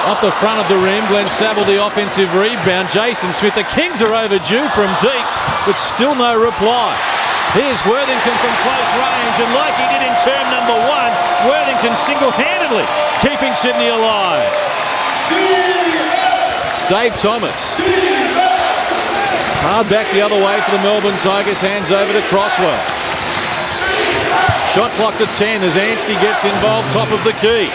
off the front of the rim. Glenn Saville the offensive rebound. Jason Smith. The Kings are overdue from deep, but still no reply. Here's Worthington from close range, and like he did in term number 1, Worthington single-handedly keeping Sydney alive. Dave Thomas. Hard back the other way for the Melbourne Tigers. Hands over to Crosswell. Shot clock to 10 as Anstey gets involved top of the key.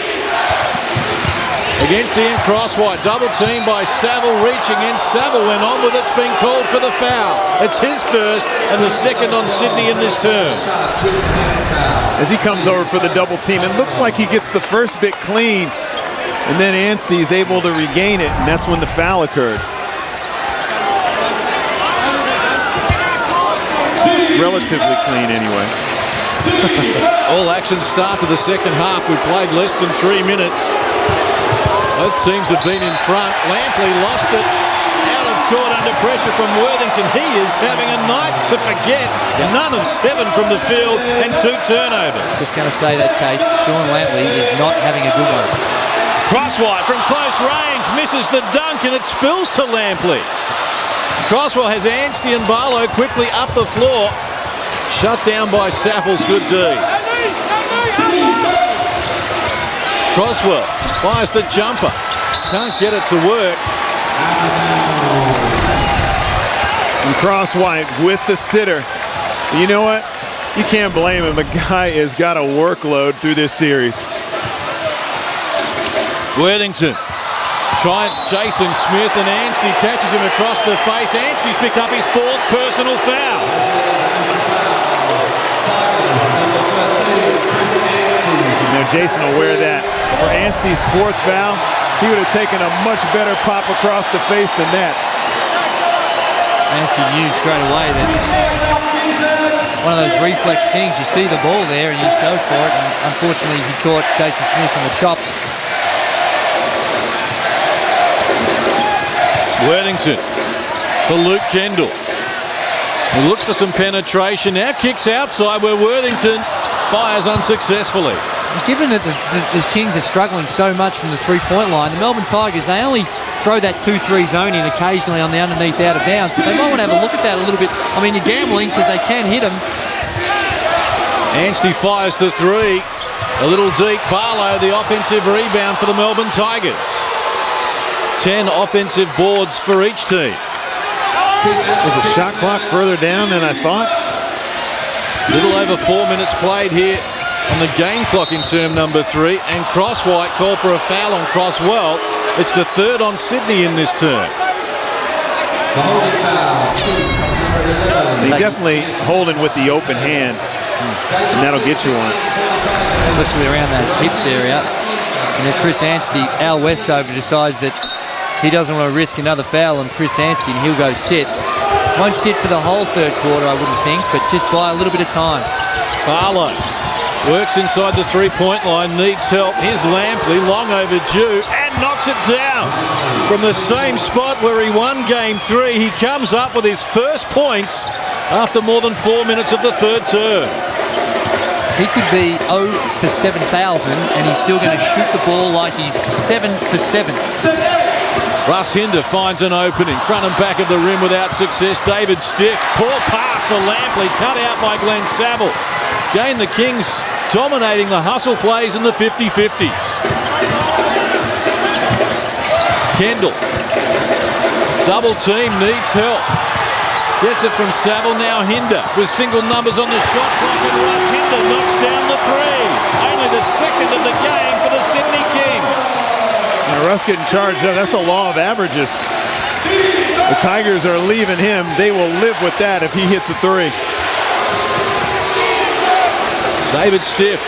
Against the end, Crosswhite, double team by Saville, reaching in. Saville went on with it, it's been called for the foul. It's his first and the second on Sydney in this term. As he comes over for the double team, it looks like he gets the first bit clean, and then Anstey is able to regain it, and that's when the foul occurred. Relatively clean anyway. All action start to the second half. We played less than 3 minutes. Both teams have been in front. Lampley lost it. Out of court under pressure from Worthington. He is having a night to forget. None of 7 from the field and 2 turnovers. Just going to say that, Case. Sean Lampley is not having a good one. Crosswhite from close range misses the dunk, and it spills to Lampley. Crosswell has Anstey and Barlow quickly up the floor. Shut down by Saffels. Good D. Crosswell fires the jumper. Can't get it to work. And Crosswhite with the sitter. You know what? You can't blame him. The guy has got a workload through this series. Worthington trying Jason Smith, and Anstey catches him across the face. Anstey's picked up his 4th personal foul. Now Jason will wear that. For Anstey's 4th foul, he would have taken a much better pop across the face than that. Anstey knew straight away that one of those reflex things, you see the ball there and you just go for it, and unfortunately he caught Jason Smith on the chops. Worthington for Luke Kendall. He looks for some penetration, now kicks outside where Worthington fires unsuccessfully. given that the Kings are struggling so much from the three-point line, the Melbourne Tigers, they only throw that 2-3 zone in occasionally on the underneath out of bounds, but they might want to have a look at that a little bit. I mean, you're gambling because they can hit them. Anstey fires the three. A little deep. Barlow, the offensive rebound for the Melbourne Tigers. 10 offensive boards for each team. There's a shot clock further down than I thought. Little over 4 minutes played here on the game clock in term number 3. And Crosswhite called for a foul on Crosswell. It's the third on Sydney in this term. They definitely holding with the open hand, and that'll get you one. Especially around that hips area. And then Chris Anstey, Al Westover decides that he doesn't want to risk another foul on Chris Anstey, and he'll go sit. Won't sit for the whole third quarter, I wouldn't think, but just buy a little bit of time. Barlow works inside the three-point line, needs help. Here's Lampley, long overdue, and knocks it down. From the same spot where he won game 3, he comes up with his first points after more than 4 minutes of the third term. He could be 0 for 7,000 and he's still going to shoot the ball like he's 7 for 7. Russ Hinder finds an opening, front and back of the rim without success. David Stiff, poor pass for Lampley, cut out by Glenn Saville. Again, the Kings dominating the hustle plays in the 50-50s. Kendall, double team, needs help. Gets it from Saville, now Hinder with single numbers on the shot clock, and Russ Hinder knocks down the three. Only the second of the game for the Sydney Kings. Now Russ getting charged up. That's a law of averages. The Tigers are leaving him. They will live with that if he hits a three. David Stiff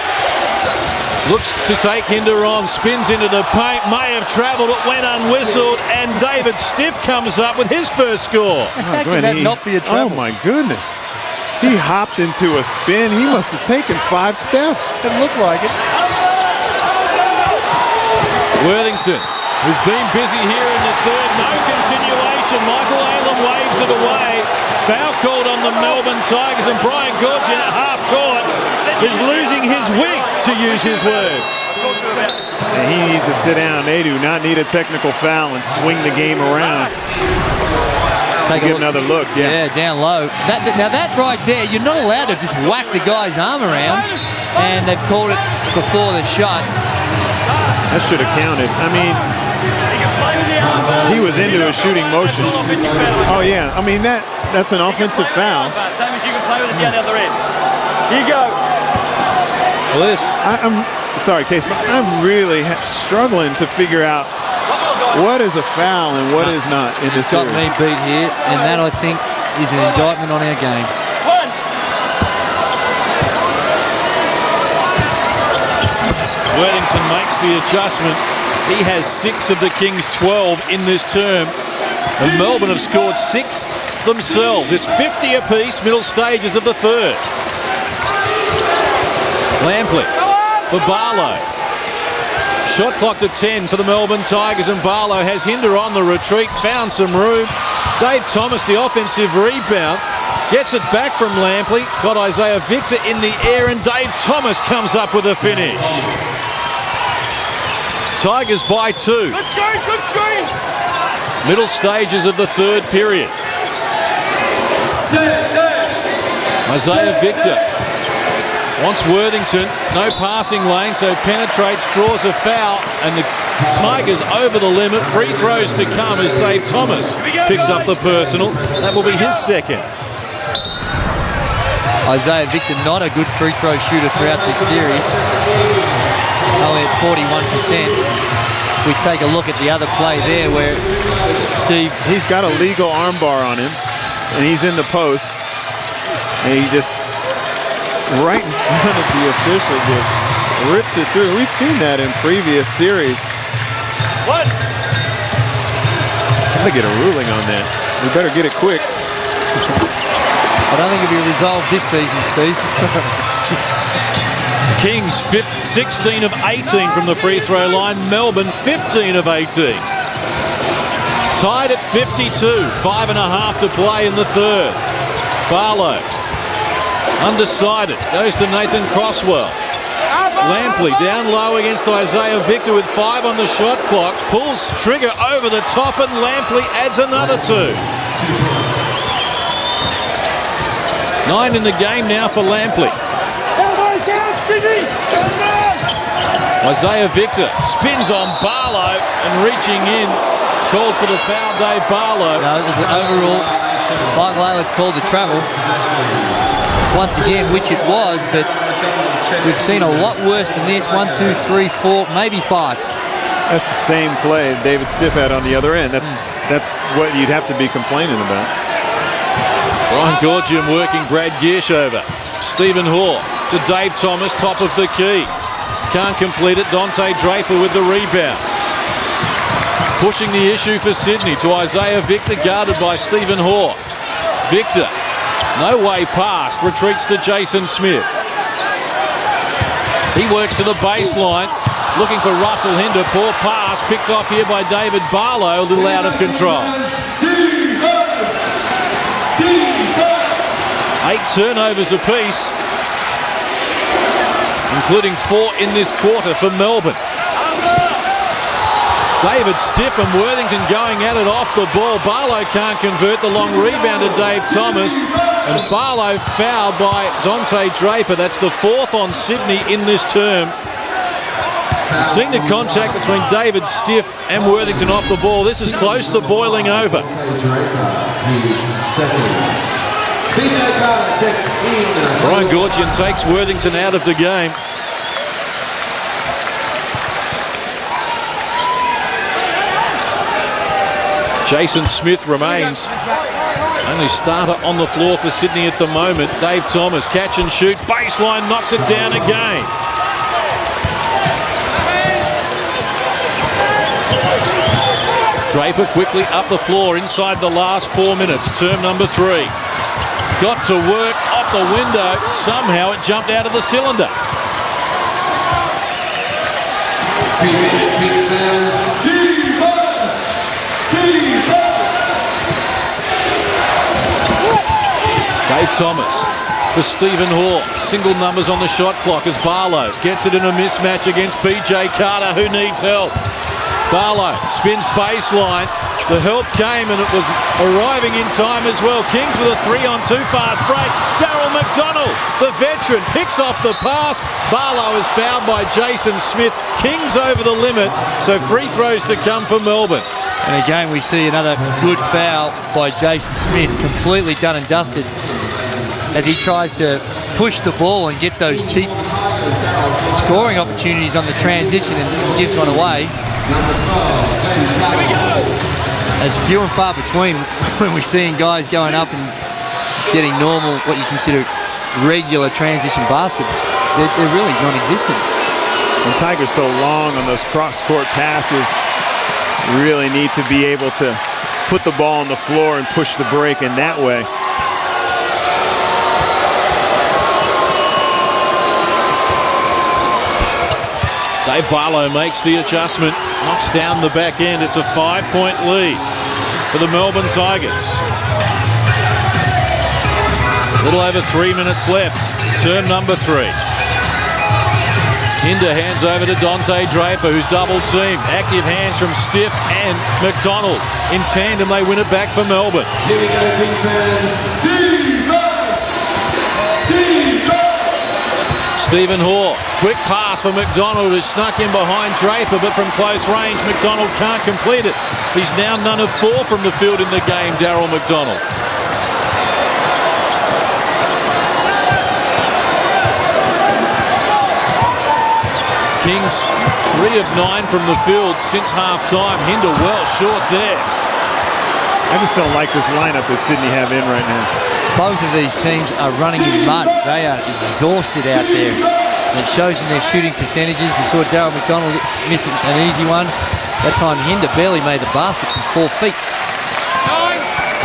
looks to take Hinder on, spins into the paint, may have travelled, it went unwhistled, and David Stiff comes up with his first score. How can that not be a travel? Oh my goodness. He hopped into a spin. He must have taken 5 steps. Didn't look like it. Worthington, who's been busy here in the third, no continuation. Michael Aylam waves it away. Foul called on the Melbourne Tigers, and Brian Goorjian at half court is losing his wig, to use his words. And he needs to sit down. They do not need a technical foul and swing the game around. Take another look. Yeah, down low. Now that right there, you're not allowed to just whack the guy's arm around, and they've called it before the shot. That should have counted. I mean, he was into a shooting motion. Oh yeah, I mean that's an offensive foul. Here you go. Well, I'm sorry, Case, but I'm really struggling to figure out what is a foul and what is not in this series. Got me beat here, and that I think is an indictment on our game. Worthington makes the adjustment. He has 6 of the Kings' 12 in this term. And Melbourne have scored 6 themselves. It's 50 apiece, middle stages of the third. Lampley for Barlow. Shot clock to 10 for the Melbourne Tigers, and Barlow has Hinder on the retreat, found some room. Dave Thomas, the offensive rebound, gets it back from Lampley, got Isaiah Victor in the air, and Dave Thomas comes up with a finish. Tigers by 2. Good screen. Middle stages of the third period. Isaiah Victor wants Worthington, no passing lane, so penetrates, draws a foul, and the Tigers over the limit. Free throws to come as Dave Thomas picks up the personal. That will be his second. Isaiah Victor, not a good free throw shooter throughout this series. Only at 41%. We take a look at the other play there where Steve... He's got a legal armbar on him, and he's in the post, and he just, right in front of the official, just rips it through. We've seen that in previous series. What? Gotta get a ruling on that. We better get it quick. I don't think it'll be resolved this season, Steve. Kings 16 of 18 from the free throw line. Melbourne 15 of 18. Tied at 52. 5.5 to play in the third. Barlow undecided. Goes to Nathan Crosswell. Lampley down low against Isaiah Victor with 5 on the shot clock. Pulls trigger over the top and Lampley adds another 2. 9 in the game now for Lampley. Isaiah Victor spins on Barlow and reaching in. Called for the foul, Dave Barlow. No, it was an overall. Mike Laylett's called the travel. Once again, which it was, but we've seen a lot worse than this. 1, 2, 3, 4, maybe 5. That's the same play David Stiff had on the other end. That's what you'd have to be complaining about. Brian Gorgian working Brad Gearshover. Stephen Hoare to Dave Thomas, top of the key. Can't complete it. Dante Draper with the rebound. Pushing the issue for Sydney to Isaiah Victor, guarded by Stephen Hoare. Victor, no way past, retreats to Jason Smith. He works to the baseline, looking for Russell Hinder. Poor pass, picked off here by David Barlow, a little out of control. 8 turnovers apiece, including 4 in this quarter for Melbourne. David Stiff and Worthington going at it off the ball. Barlow can't convert. The long rebound to Dave Thomas. And Barlow fouled by Dante Draper. That's the 4th on Sydney in this term. Seeing the contact between David Stiff and Worthington off the ball. This is close to boiling over. Brian Gorgian takes Worthington out of the game. Jason Smith remains only starter on the floor for Sydney at the moment. Dave Thomas, catch and shoot, baseline, knocks it down again. Draper quickly up the floor inside the last 4 minutes, term number 3. Got to work off the window, somehow it jumped out of the cylinder. Dave Thomas for Stephen Hoare. Single numbers on the shot clock as Barlow gets it in a mismatch against PJ Carter, who needs help. Barlow spins baseline. The help came and it was arriving in time as well. Kings with a 3-on-2 fast break. Daryl McDonald, the veteran, picks off the pass. Barlow is fouled by Jason Smith. Kings over the limit, so free throws to come for Melbourne. And again, we see another good foul by Jason Smith, completely done and dusted, as he tries to push the ball and get those cheap scoring opportunities on the transition and gives one away. It's few and far between when we're seeing guys going up and getting normal, what you consider regular transition baskets. They're really non-existent. And Tiger's so long on those cross-court passes, really need to be able to put the ball on the floor and push the break in that way. Dave Barlow makes the adjustment, knocks down the back end. It's a 5-point lead for the Melbourne Tigers. A little over 3 minutes left, term number 3. Hinder hands over to Dante Draper, who's double teamed. Active hands from Stiff and McDonald. In tandem, they win it back for Melbourne. Here we go, Kings fans. Stephen Hoare, quick pass for McDonald, who snuck in behind Draper, but from close range, McDonald can't complete it. He's now none of 4 from the field in the game, Daryl McDonald. Kings 3 of 9 from the field since half-time. Hinder well short there. I just don't like this lineup that Sydney have in right now. Both of these teams are running in mud. They are exhausted out there. And it shows in their shooting percentages. We saw Daryl McDonald miss an easy one. That time Hinder barely made the basket from 4 feet.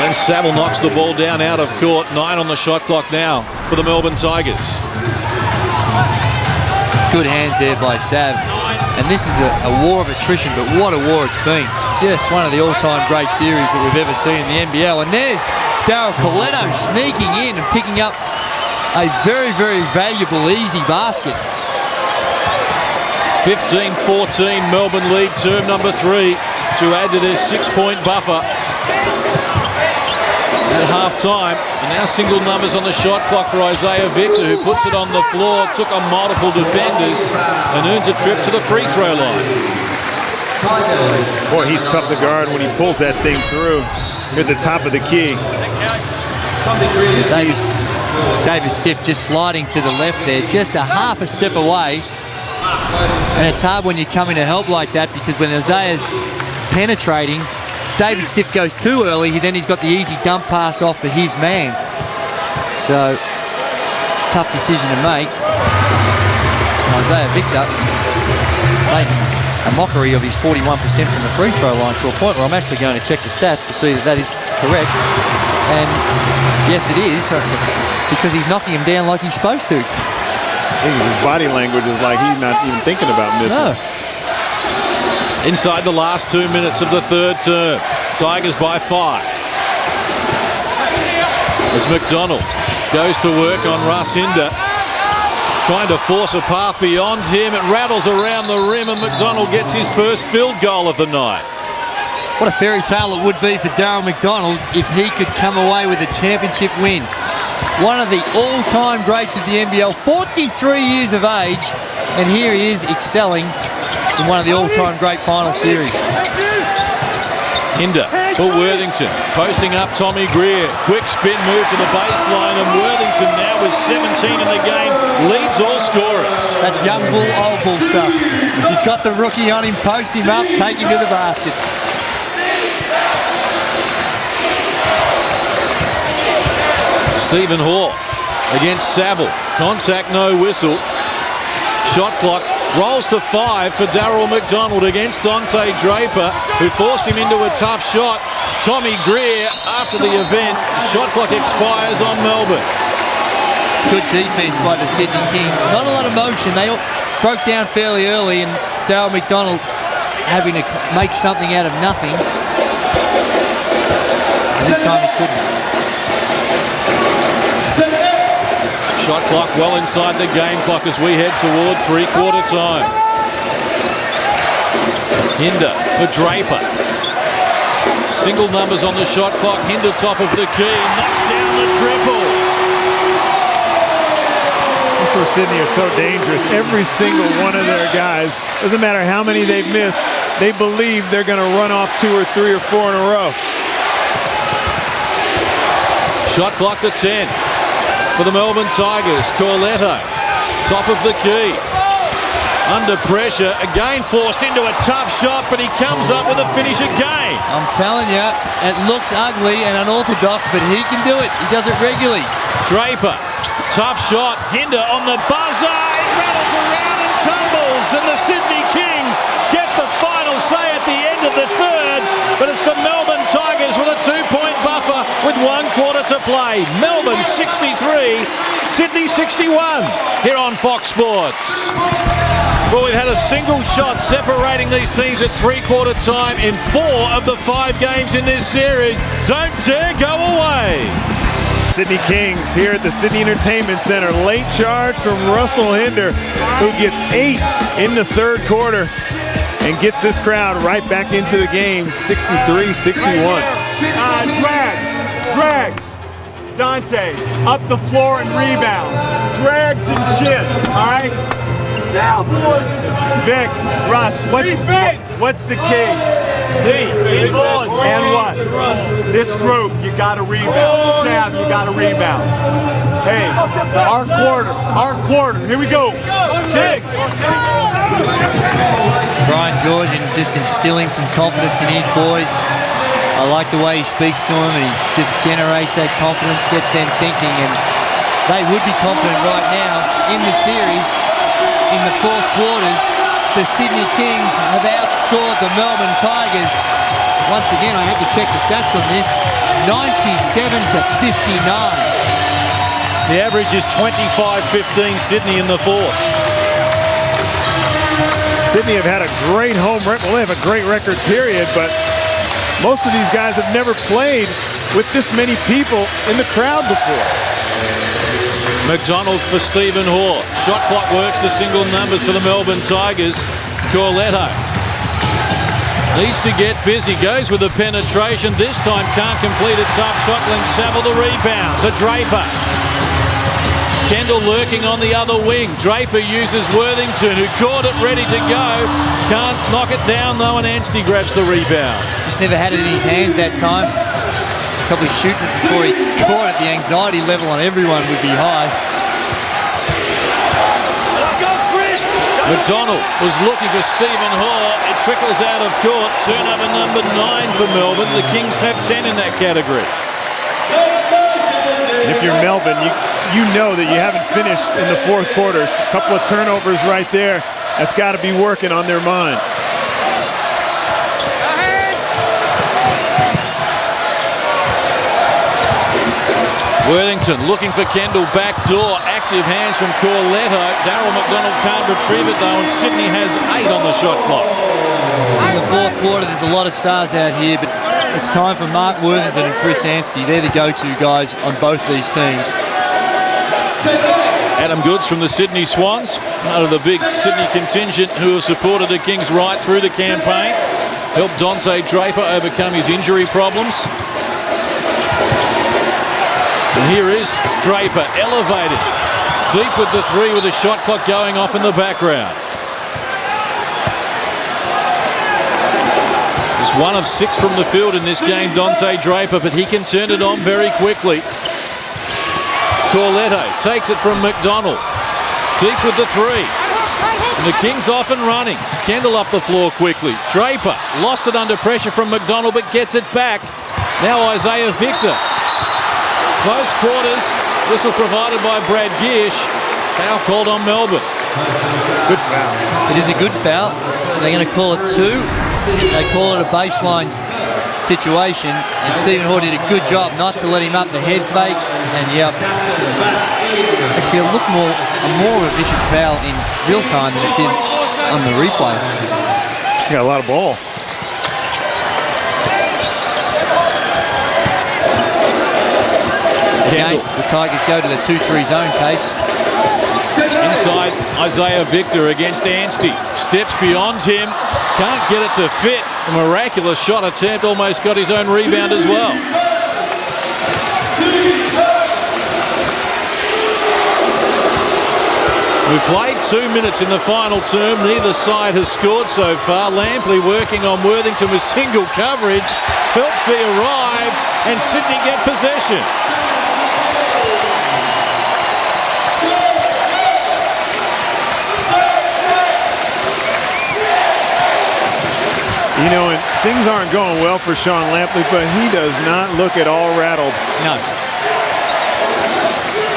And Saville knocks the ball down out of court. 9 on the shot clock now for the Melbourne Tigers. Good hands there by Sav. And this is a war of attrition, but what a war it's been. Just one of the all-time great series that we've ever seen in the NBL. And there's Daryl Coletto sneaking in and picking up a very, very valuable easy basket. 15-14, Melbourne lead term number 3 to add to their 6-point buffer at half-time. And now single numbers on the shot clock for Isaiah Victor, who puts it on the floor, took on multiple defenders, and earns a trip to the free throw line. Boy, he's tough to guard when he pulls that thing through at the top of the key. David Stiff just sliding to the left there, just a half a step away. And it's hard when you come in to help like that, because when Isaiah's penetrating, David Stiff goes too early, then he's got the easy dump pass off for his man. So, tough decision to make. Isaiah Victor making a mockery of his 41% from the free throw line, to a point where I'm actually going to check the stats to see that that is correct. And yes, it is, because he's knocking him down like he's supposed to. I think his body language is like he's not even thinking about missing. No. Inside the last 2 minutes of the third term, Tigers by 5. As McDonald goes to work on Russ Hinder, trying to force a path beyond him. It rattles around the rim, and McDonald gets his first field goal of the night. What a fairy tale it would be for Darryl McDonald if he could come away with a championship win. One of the all-time greats of the NBL, 43 years of age, and here he is excelling in one of the all-time great final series. Hinder for Worthington, posting up Tommy Greer. Quick spin move to the baseline, and Worthington now with 17 in the game leads all scorers. That's young bull, old bull stuff. He's got the rookie on him, post him up, take him to the basket. Stephen Hoare against Saville. Contact, no whistle. Shot clock rolls to 5 for Darryl McDonald against Dante Draper, who forced him into a tough shot. Tommy Greer, after the event, shot clock expires on Melbourne. Good defense by the Sydney Kings. Not a lot of motion. They all broke down fairly early, and Darryl McDonald having to make something out of nothing. And this time he couldn't. Shot clock well inside the game clock as we head toward three-quarter time. Hinder for Draper. Single numbers on the shot clock. Hinder top of the key. Knocks down the triple. That's where Sydney is so dangerous. Every single one of their guys, doesn't matter how many they've missed, they believe they're going to run off 2 or 3 or 4 in a row. Shot clock to 10. For the Melbourne Tigers, Corletto, top of the key. Under pressure, again forced into a tough shot, but he comes up with a finish again. I'm telling you, it looks ugly and unorthodox, but he can do it. He does it regularly. Draper, tough shot. Hinder on the buzzer. It rattles around and tumbles, and the Sydney Kings get the final say at the end of the third, but it's the Melbourne Tigers with a 2-point buffer with 1 quarter to play. Melbourne 63, Sydney 61 here on Fox Sports. Well, we've had a single shot separating these teams at three-quarter time in 4 of the 5 games in this series. Don't dare go away. Sydney Kings here at the Sydney Entertainment Center. Late charge from Russell Hinder, who gets 8 in the third quarter and gets this crowd right back into the game, 63-61. Drags. Dante, up the floor and rebound. Drags and chip, all right? Now, boys. Vic, Russ, what's the key? And what? This group, you got to rebound. Sam, you got to rebound. Hey, our quarter. Here we go. Kick. Brian Georgian just instilling some confidence in his boys. I like the way he speaks to them, and he just generates that confidence, gets them thinking, and they would be confident right now in the series. In the fourth quarters, the Sydney Kings have outscored the Melbourne Tigers. Once again, I have to check the stats on this, 97-59. The average is 25-15 Sydney in the fourth. Sydney have had a great home record. Well, they have a great record, period, but most of these guys have never played with this many people in the crowd before. McDonald for Stephen Hoare. Shot clock works to single numbers for the Melbourne Tigers. Corletto needs to get busy. Goes with the penetration. This time can't complete it. Tough shot. Glenn Saville the rebound to Draper. Kendall lurking on the other wing. Draper uses Worthington, who caught it ready to go. Can't knock it down though, and Anstey grabs the rebound. Just never had it in his hands that time. Probably shooting it before he caught it. The anxiety level on everyone would be high. McDonald was looking for Stephen Hoare. It trickles out of court. Turnover number 9 for Melbourne. The Kings have 10 in that category. If you're Melbourne, you know that you haven't finished in the fourth quarters. A couple of turnovers right there. That's got to be working on their mind. Worthington looking for Kendall back door. Active hands from Corletto. Darryl McDonald can't retrieve it though, and Sydney has 8 on the shot clock. In the fourth quarter, there's a lot of stars out here, but it's time for Mark Worthington and Chris Anstey. They're the go-to guys on both these teams. Adam Goods from the Sydney Swans, part of the big Sydney contingent who have supported the Kings right through the campaign. Helped Dante Draper overcome his injury problems. And here is Draper, elevated. Deep with the 3 with the shot clock going off in the background. Just 1 of 6 from the field in this game, Dante Draper, but he can turn it on very quickly. Corletto takes it from McDonald. Deep with the 3. And the Kings off and running. Kendall up the floor quickly. Draper lost it under pressure from McDonald, but gets it back. Now Isaiah Victor. Close quarters. Whistle provided by Brad Giersch. Foul called on Melbourne. Good foul. It is a good foul. They're going to call it 2. They call it a baseline situation, and Stephen Hoare did a good job not to let him up the head fake, and yep. Actually, it looked more of a vicious foul in real time than it did on the replay. You got a lot of ball. Again, the Tigers go to the 2-3 zone case. Inside, Isaiah Victor against Anstey. Steps beyond him. Can't get it to fit. A miraculous shot attempt. Almost got his own rebound as well. We've played 2 minutes in the final term. Neither side has scored so far. Lampley working on Worthington with single coverage. Phelpsy arrived and Sydney get possession. You know, and things aren't going well for Sean Lampley, but he does not look at all rattled. No.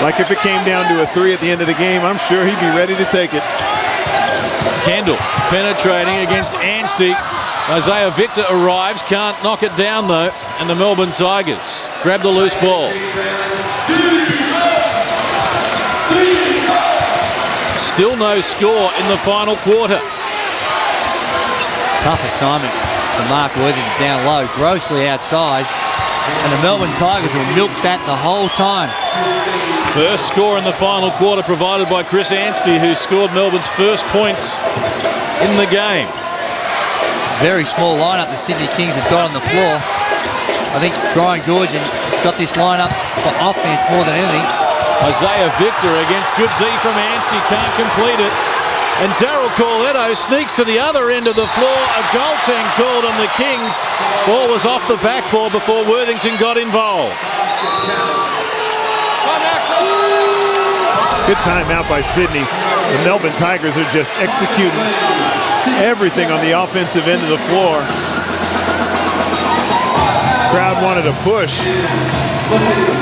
Like if it came down to a 3 at the end of the game, I'm sure he'd be ready to take it. Kendall penetrating against Anstey. Isaiah Victor arrives, can't knock it down though, and the Melbourne Tigers grab the loose ball. Still no score in the final quarter. Tough assignment for Mark Worthington down low, grossly outsized, and the Melbourne Tigers will milk that the whole time. First score in the final quarter provided by Chris Anstey, who scored Melbourne's first points in the game. Very small lineup the Sydney Kings have got on the floor. I think Brian Goorjian got this lineup for offense more than anything. Isaiah Victor against good D from Anstey, can't complete it. And Darryl Corletto sneaks to the other end of the floor. A goaltend called on the Kings. Ball was off the backboard before Worthington got involved. Good timeout by Sydney. The Melbourne Tigers are just executing everything on the offensive end of the floor. Crowd wanted a push.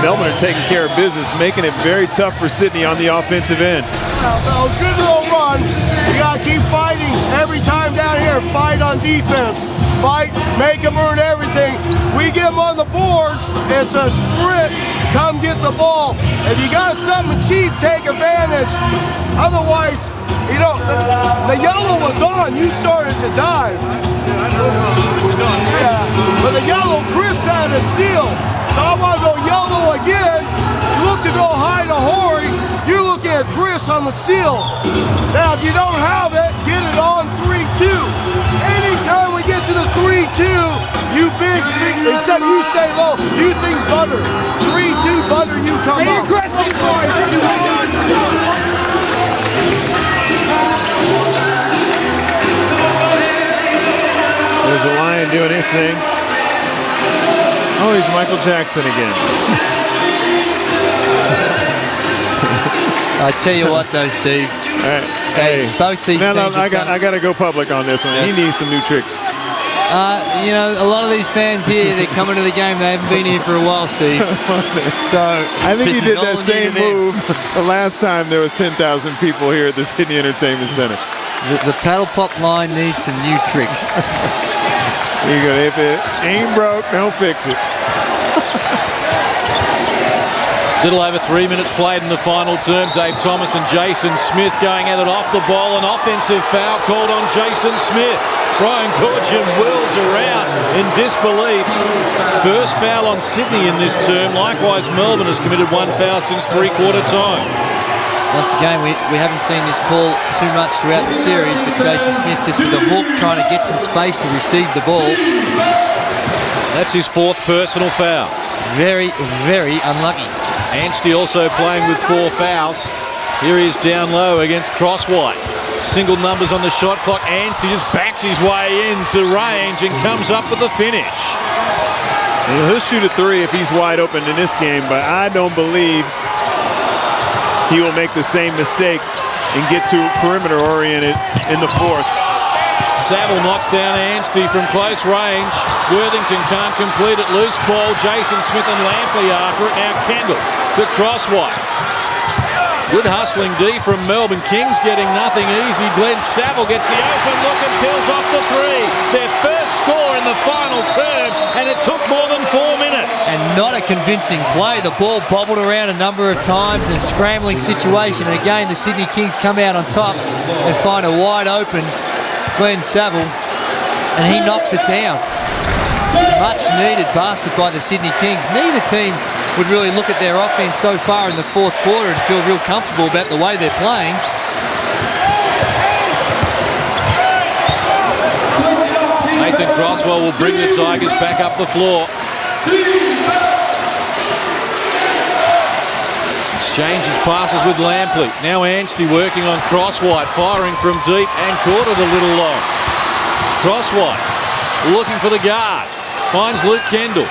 Melbourne are taking care of business, making it very tough for Sydney on the offensive end. That was a good little run. You got to keep fighting every time down here. Fight on defense. Fight, make them earn everything. We get them on the boards. It's a sprint. Come get the ball. If you got something cheap, take advantage. Otherwise, you know, the yellow was on. You started to dive. Yeah, but the yellow, Chris had it a seal. So I want to go yellow again. Look to go high to Horry. You're looking at Chris on the seal. Now, if you don't have it, get it on 3-2. Anytime we get to the 3-2, you big, except you say low, you think butter. 3-2 butter, you come up. Aggressive, boy. There's a Lion doing his thing. Oh, he's Michael Jackson again. I tell you what, though, Steve. Hey, both these now, teams. I got to go public on this one. Yeah. He needs some new tricks. You know, a lot of these fans here, they're coming to the game. They haven't been here for a while, Steve. So I think he this is did all that new same to them. move the last time there was 10,000 people here at the Sydney Entertainment Center. The paddle pop line needs some new tricks. Here you go. If it ain't broke, don't fix it. Little over 3 minutes played in the final term. Dave Thomas and Jason Smith going at it off the ball. An offensive foul called on Jason Smith. Brian Corcham whirls around in disbelief. First foul on Sydney in this term. Likewise, Melbourne has committed one foul since three-quarter time. Once again, we haven't seen this call too much throughout the series, but Jason Smith just with a hook trying to get some space to receive the ball. That's his fourth personal foul. Very, very unlucky. Anstey also playing with 4 fouls. Here he is down low against Crosswhite. Single numbers on the shot clock. Anstey just backs his way into range and comes up with a finish. And he'll shoot a 3 if he's wide open in this game, but I don't believe he will make the same mistake and get too perimeter oriented in the fourth. Saville knocks down Anstey from close range. Worthington can't complete it. Loose ball. Jason Smith and Lampley after it. Now Kendall to Crosswhite. Good hustling D from Melbourne. Kings getting nothing easy. Glenn Saville gets the open look and peels off the 3. Their first score in the final term, and it took more than 4 minutes. And not a convincing play. The ball bobbled around a number of times in a scrambling situation. And again, the Sydney Kings come out on top and find a wide open Glenn Saville, and he knocks it down. Much needed basket by the Sydney Kings. Neither team would really look at their offense so far in the fourth quarter and feel real comfortable about the way they're playing. Nathan Crosswell will bring the Tigers back up the floor. Exchanges passes with Lampley. Now Anstey working on Crosswhite, firing from deep and caught it a little long. Crosswhite looking for the guard. Finds Luke Kendall.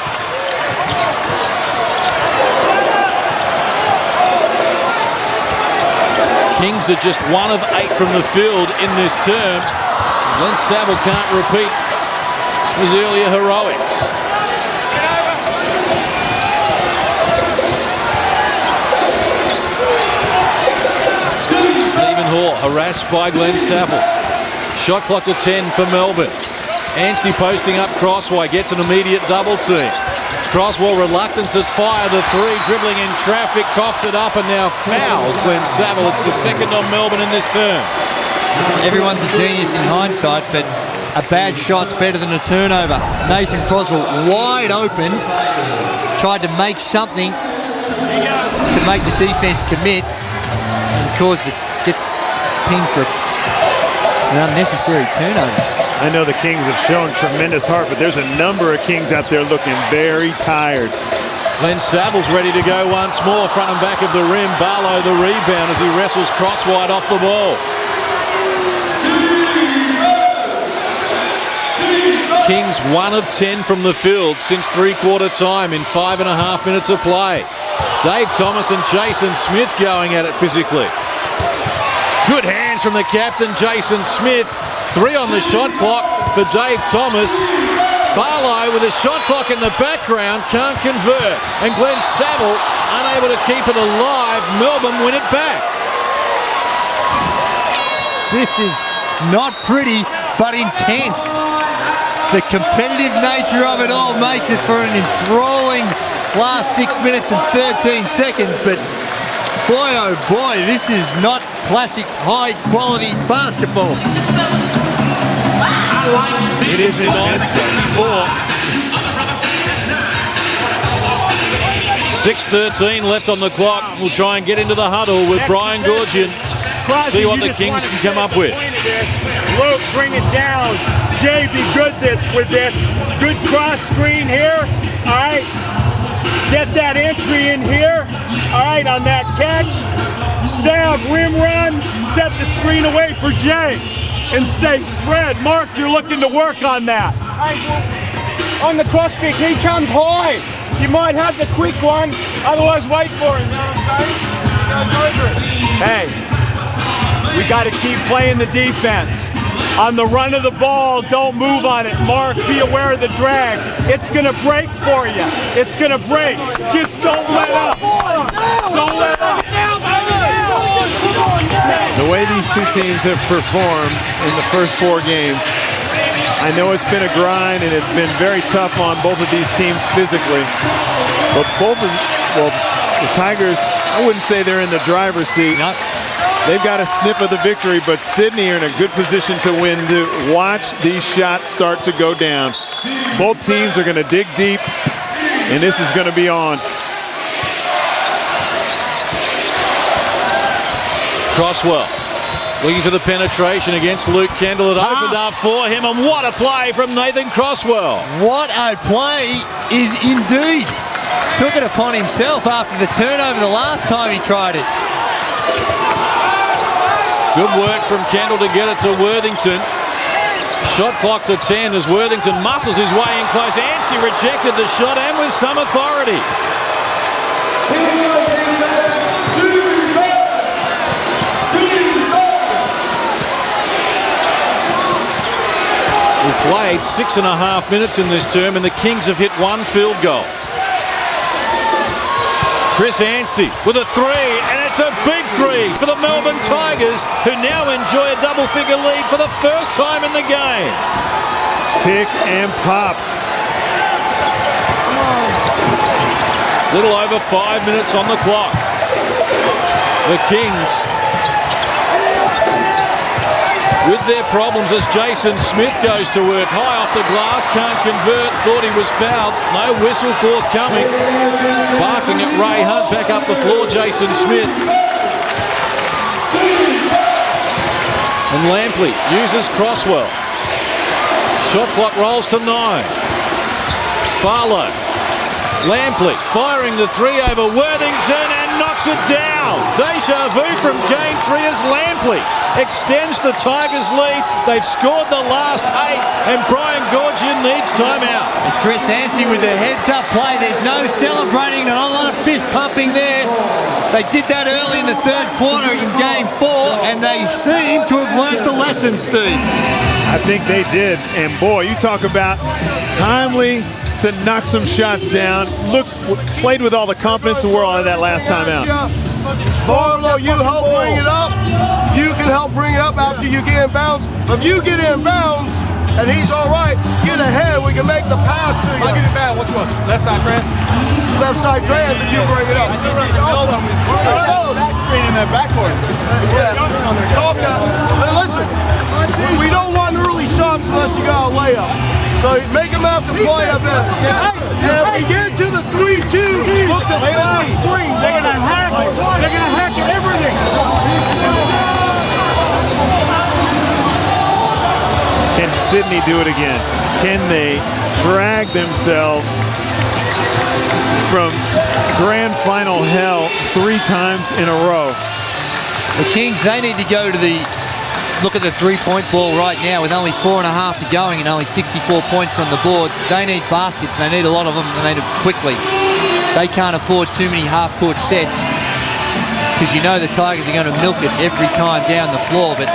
Kings are just 1 of 8 from the field in this term. Glenn Saville can't repeat his earlier heroics. Harassed by Glenn Saville. Shot clock to 10 for Melbourne. Anstey posting up Crosswhite, gets an immediate double team. Crosswell reluctant to fire the 3, dribbling in traffic, coughed it up and now fouls Glenn Saville. It's the second on Melbourne in this term. Everyone's a genius in hindsight, but a bad shot's better than a turnover. Nathan Crosswell wide open, tried to make something to make the defense commit and gets pinned for an unnecessary turnover. I know the Kings have shown tremendous heart, but there's a number of Kings out there looking very tired. Glenn Saville's ready to go once more, front and back of the rim. Barlow the rebound as he wrestles Crosswhite off the ball. Kings 1 of 10 from the field since three-quarter time in 5.5 minutes of play. Dave Thomas and Jason Smith going at it physically. Good hands from the captain, Jason Smith. 3 on the shot clock for Dave Thomas. Barlow with a shot clock in the background can't convert. And Glenn Saville unable to keep it alive. Melbourne win it back. This is not pretty, but intense. The competitive nature of it all makes it for an enthralling last 6 minutes and 13 seconds, but boy, oh boy, this is not classic high-quality basketball. It is in 9:64. 6:13 left on the clock. We'll try and get into the huddle with Brian Goorjian. See what the Kings can come up with. Luke, bring it down. Jay, be good with this. Good cross screen here. All right. Get that entry in here. All right, on that catch. Sav, rim run. Set the screen away for Jay. And stay spread. Mark, you're looking to work on that. On the cross pick, he comes high. You might have the quick one, otherwise wait for him. You know what I'm saying? Hey, we got to keep playing the defense. On the run of the ball, don't move on it. Mark, be aware of the drag. It's going to break for you. It's going to break. Just don't let up. Don't let up. The way these two teams have performed in the first 4 games, I know it's been a grind and it's been very tough on both of these teams physically. But the Tigers, I wouldn't say they're in the driver's seat. They've got a sniff of the victory, but Sydney are in a good position to win, to watch these shots start to go down. Both teams are going to dig deep, and this is going to be on. Crosswell looking for the penetration against Luke Kendall. It opened up for him, and what a play from Nathan Crosswell. What a play is indeed. Took it upon himself after the turnover the last time he tried it. Good work from Kendall to get it to Worthington. Shot clock to 10 as Worthington muscles his way in close. Anstey rejected the shot and with some authority. We've played 6.5 minutes in this term and the Kings have hit 1 field goal. Chris Anstey with a 3, and it's a big 3 for the Melbourne Tigers, who now enjoy a double-figure lead for the first time in the game. Pick and pop. Little over 5 minutes on the clock. The Kings with their problems as Jason Smith goes to work. High off the glass, can't convert, thought he was fouled. No whistle forthcoming. Barking at Ray Hunt, back up the floor, Jason Smith. And Lampley uses Crosswell. Shot clock rolls to 9. Barlow. Lampley firing the 3 over Worthington and knocks it down. Deja vu from game 3 as Lampley extends the Tigers' lead. They've scored the last 8 and Brian Goorjian needs timeout. And Chris Anstey with the heads-up play. There's no celebrating, not a lot of fist pumping there. They did that early in the 3rd quarter in game 4 and they seem to have learned the lesson, Steve. I think they did. And boy, you talk about timely to knock some shots down. Look, played with all the confidence in the world on that last time out. Barlow, you help bring it up. You can help bring it up after you get in bounds. If you get in bounds and he's all right, get ahead. We can make the pass to you. I'll get it back. Which one? Left side trans? Left side trans if you bring it up. That screen in that backcourt. Hey, listen, we don't want early shots unless you got a layup. So make them have to play up there. And if we get to the 3-2, look to fast screen. They're going to hack it. They're going to hack everything. Can Sydney do it again? Can they drag themselves from grand final hell 3 times in a row? The Kings, they need to go to the look at the 3-point ball right now with only 4.5 to going and only 64 points on the board. They need baskets. They need a lot of them, and they need them quickly. They can't afford too many half-court sets because you know the Tigers are going to milk it every time down the floor. But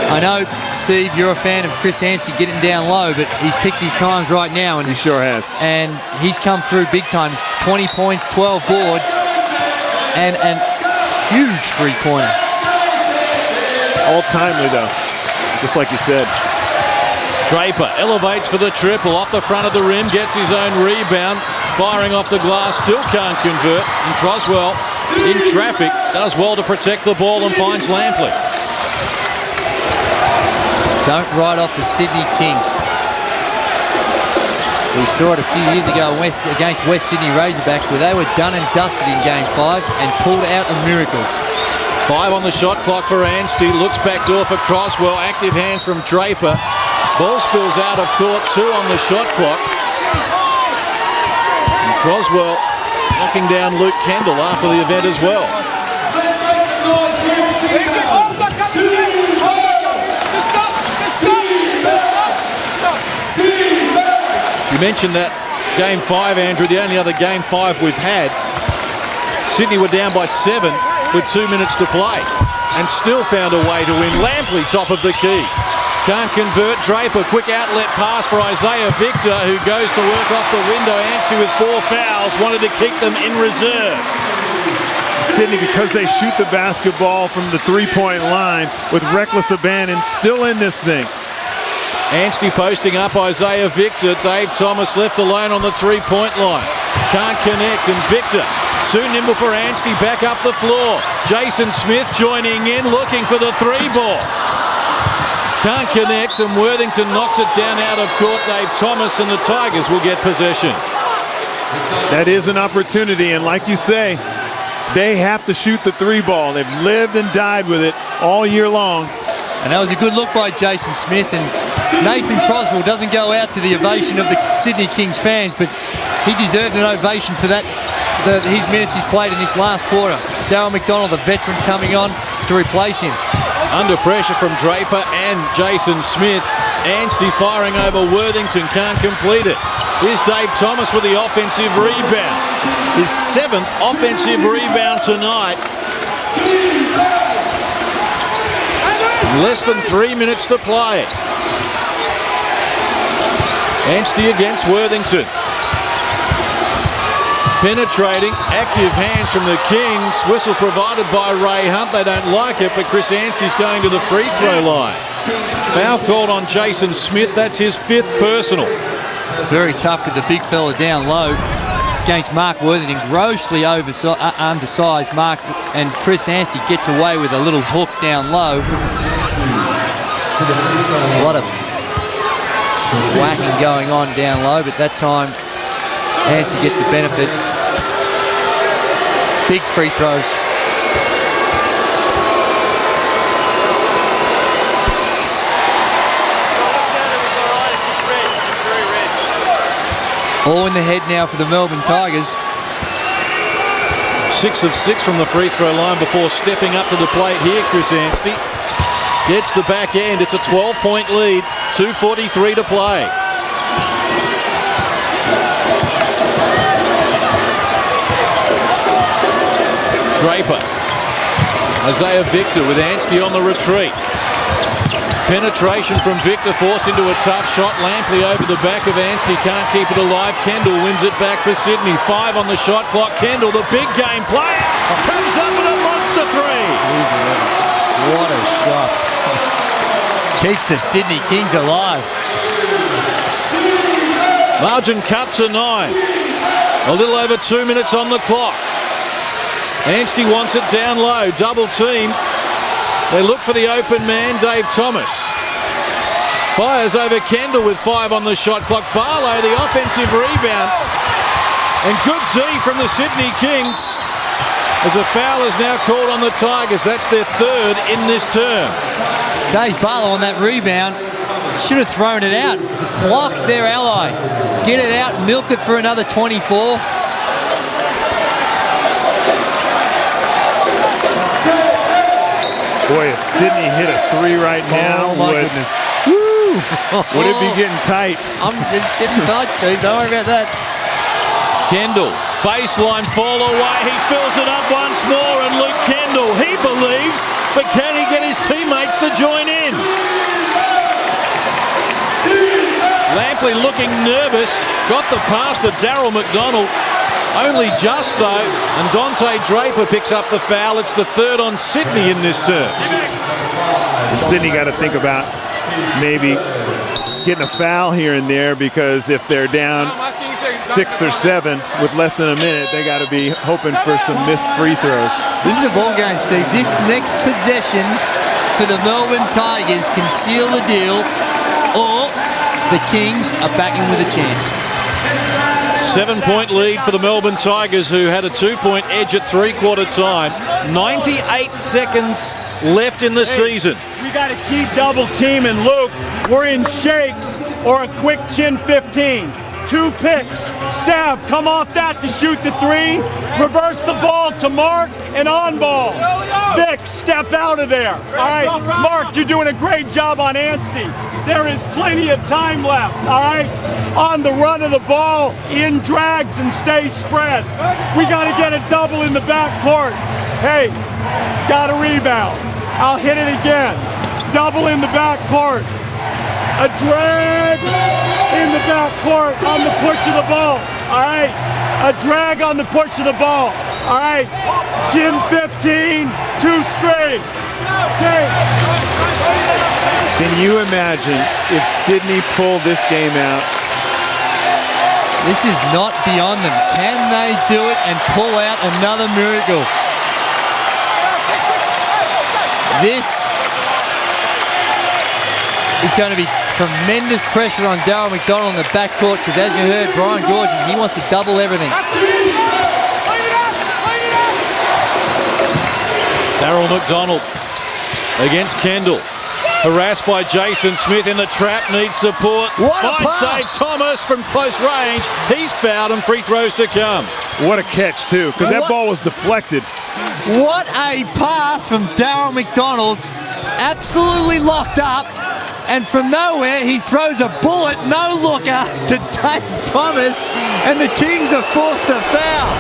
I know, Steve, you're a fan of Chris Anstey getting down low, but he's picked his times right now. And he sure has. And he's come through big time. It's 20 points, 12 boards, and a huge three-pointer. All timely, though, just like you said. Draper elevates for the triple off the front of the rim, gets his own rebound, firing off the glass, still can't convert. And Crosswell in traffic does well to protect the ball and finds Lampley. Don't write off the Sydney Kings. We saw it a few years ago against West Sydney Razorbacks where they were done and dusted in Game 5 and pulled out a miracle. 5 on the shot clock for Anstey. Looks back door for Croswell. Active hands from Draper. Ball spills out of court. 2 on the shot clock. And Croswell knocking down Luke Kendall after the event as well. You mentioned that Game 5, Andrew, the only other Game 5 we've had. Sydney were down by 7 with 2 minutes to play and still found a way to win. Lampley top of the key. Can't convert. Draper, quick outlet pass for Isaiah Victor, who goes to work off the window. Anstey with 4 fouls, wanted to keep them in reserve. Sydney, because they shoot the basketball from the three-point line with reckless abandon, still in this thing. Anstey posting up Isaiah Victor. Dave Thomas left alone on the three-point line. Can't connect, and Victor too nimble for Anstey, back up the floor. Jason Smith joining in, looking for the 3-ball. Can't connect, and Worthington knocks it down out of court. Dave Thomas and the Tigers will get possession. That is an opportunity, and like you say, they have to shoot the 3-ball. They've lived and died with it all year long. And that was a good look by Jason Smith, and Nathan Croswell doesn't go out to the ovation of the Sydney Kings fans, but he deserved an ovation for that. His minutes he's played in this last quarter. Darryl McDonald, the veteran, coming on to replace him. Under pressure from Draper and Jason Smith. Anstey firing over Worthington, can't complete it. Here's Dave Thomas with the offensive rebound. His 7th offensive rebound tonight. Less than 3 minutes to play. Anstey against Worthington. Penetrating, active hands from the Kings. Whistle provided by Ray Hunt. They don't like it, but Chris Anstey's going to the free throw line. Foul called on Jason Smith. That's his 5th personal. Very tough with the big fella down low against Mark Worthington. Grossly undersized Mark, and Chris Anstey gets away with a little hook down low. A lot of whacking going on down low, but that time Anstey gets the benefit. Big free throws. All in the head now for the Melbourne Tigers. 6 of 6 from the free throw line before stepping up to the plate here, Chris Anstey. Gets the back end. It's a 12-point lead. 2:43 to play. Draper. Isaiah Victor with Anstey on the retreat. Penetration from Victor, forced into a tough shot. Lampley over the back of Anstey, can't keep it alive. Kendall wins it back for Sydney. 5 on the shot clock. Kendall, the big game player, comes up with a monster 3. What a shot. Keeps the Sydney Kings alive. Margin cut to 9. A little over 2 minutes on the clock. Anstey wants it down low, double team. They look for the open man, Dave Thomas. Fires over Kendall with 5 on the shot clock. Barlow, the offensive rebound. And good D from the Sydney Kings, as a foul is now called on the Tigers. That's their 3rd in this term. Dave Barlow on that rebound. Should have thrown it out. The clock's their ally. Get it out, milk it for another 24. Boy, if Sydney hit a 3 right now, oh my goodness. Woo! Would it be getting tight? I'm getting tight, Steve. Don't worry about that. Kendall, baseline fall away. He fills it up once more, and Luke Kendall, he believes, but can he get his teammates to join in? Lampley looking nervous. Got the pass to Darryl McDonald. Only just though, and Dante Draper picks up the foul. It's the 3rd on Sydney in this term. And Sydney got to think about maybe getting a foul here and there, because if they're down 6 or 7 with less than a minute, they got to be hoping for some missed free throws. This is a ball game, Steve. This next possession for the Melbourne Tigers can seal the deal, or the Kings are back in with a chance. 7-point lead for the Melbourne Tigers, who had a 2-point edge at three-quarter time. 98 seconds left in the season. We got to keep double teaming Luke. We're in shakes or a quick chin 15. 2 picks. Sav, come off that to shoot the 3. Reverse the ball to Mark and on ball. Vic, step out of there. All right, Mark, you're doing a great job on Anstey. There is plenty of time left, all right? On the run of the ball, in drags and stay spread. We got to get a double in the back court. Hey, got a rebound. I'll hit it again. Double in the back court. A drag in the back court on the push of the ball. All right, a drag on the push of the ball. All right, chin 15, 2 straight. Okay. Can you imagine if Sydney pulled this game out? This is not beyond them. Can they do it and pull out another miracle? This is going to be tremendous pressure on Darryl McDonald in the backcourt because, as you heard, Brian George, he wants to double everything. Darryl McDonald against Kendall. Harassed by Jason Smith in the trap, needs support. What a Finds pass! Dave Thomas from close range. He's fouled and free throws to come. What a catch, too, because that ball was deflected. What a pass from Darryl McDonald. Absolutely locked up. And from nowhere, he throws a bullet, no looker, to Dave Thomas. And the Kings are forced to foul.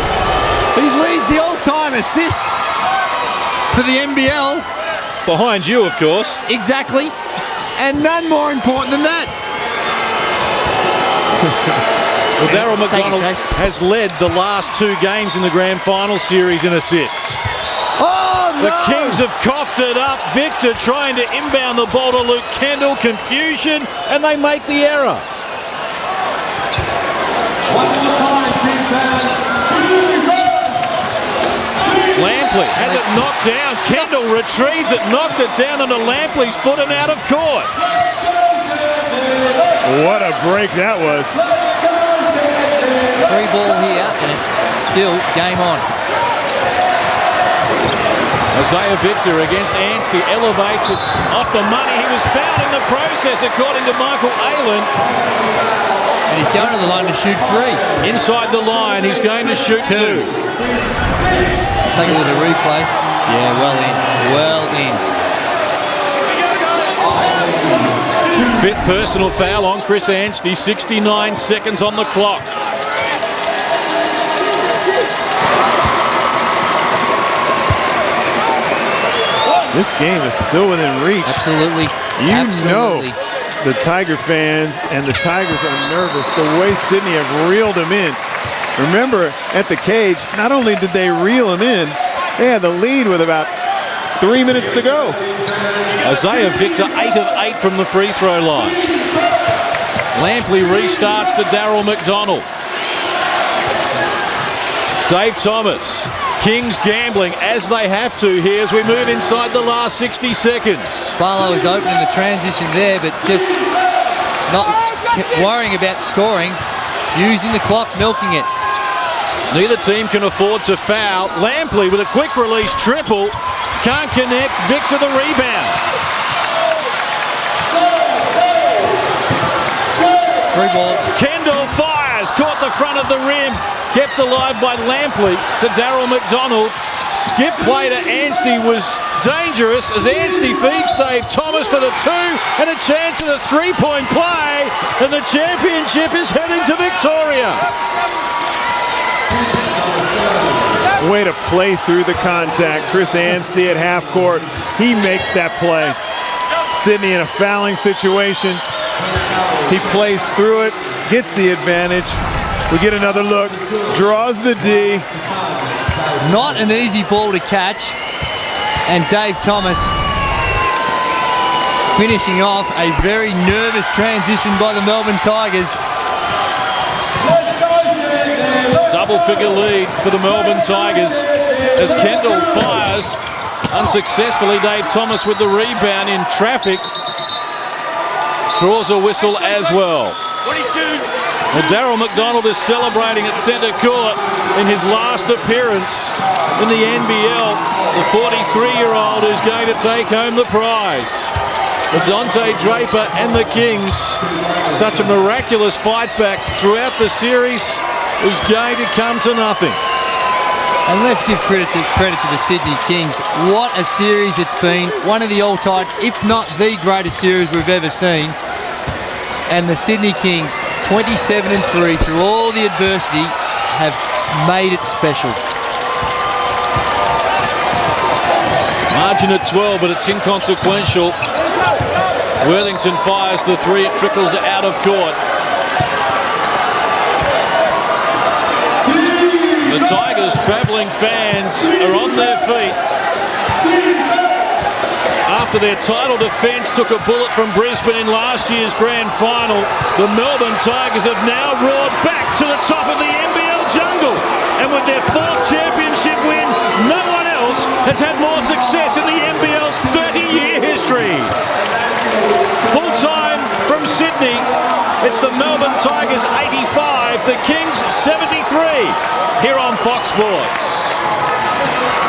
He leads the all-time assist for the NBL. Behind you, of course. Exactly. And none more important than that. Well, Darryl McDonald has led the last 2 games in the grand final series in assists. Oh, no! The Kings have coughed it up. Victor trying to inbound the ball to Luke Kendall. Confusion, and they make the error. One more time, Kings fans. Lampley has it knocked down. Kendall retrieves it, knocked it down onto Lampley's foot and out of court. What a break that was. Free ball here, and it's still game on. Isaiah Victor against Anstey elevates it off the money. He was fouled in the process, according to Michael Aylen. And he's going to the line to shoot 3. Inside the line, he's going to shoot 2. Take a look at the replay. Yeah, well in. Well in. 5th personal foul on Chris Anstey. 69 seconds on the clock. This game is still within reach. Absolutely. You know the Tiger fans and the Tigers are nervous the way Sydney have reeled him in. Remember, at the cage, not only did they reel him in, they had the lead with about 3 minutes to go. Isaiah Victor, 8 of 8 from the free throw line. Lampley restarts to Darryl McDonald. Dave Thomas. Kings gambling as they have to here as we move inside the last 60 seconds. Barlow is opening the transition there, but just not worrying about scoring, using the clock, milking it. Neither team can afford to foul. Lampley with a quick release triple. Can't connect. Victor the rebound. Free ball. Kendall fires. Caught the front of the rim. Kept alive by Lampley to Darryl McDonald. Skip play to Anstey was dangerous as Anstey feeds Dave Thomas for the 2 and a chance at a 3-point play. And the championship is heading to Victoria. Way to play through the contact. Chris Anstey at half court. He makes that play. Sydney in a fouling situation. He plays through it, gets the advantage. We get another look, draws the D. Not an easy ball to catch. And Dave Thomas finishing off a very nervous transition by the Melbourne Tigers. Double-figure lead for the Melbourne Tigers as Kendall fires unsuccessfully. Dave Thomas with the rebound in traffic. Draws a whistle as well. And Daryl McDonald is celebrating at centre court in his last appearance in the NBL. The 43-year-old is going to take home the prize. Dante Draper and the Kings. Such a miraculous fight back throughout the series is going to come to nothing. And let's give credit to the Sydney Kings. What a series it's been. One of the all-time, if not the greatest series we've ever seen. And the Sydney Kings, 27-3 through all the adversity, have made it special. Margin at 12, but it's inconsequential. Worthington fires the three, it trickles out of court. The Tigers' travelling fans are on their feet after their title defence took a bullet from Brisbane in last year's grand final. The Melbourne Tigers have now roared back to the top of the NBL jungle, and with their fourth championship win, no one else has had more success in the NBL's 30-year history. Full time from Sydney, it's the Melbourne Tigers 85, the Kings 73, here on Fox Sports.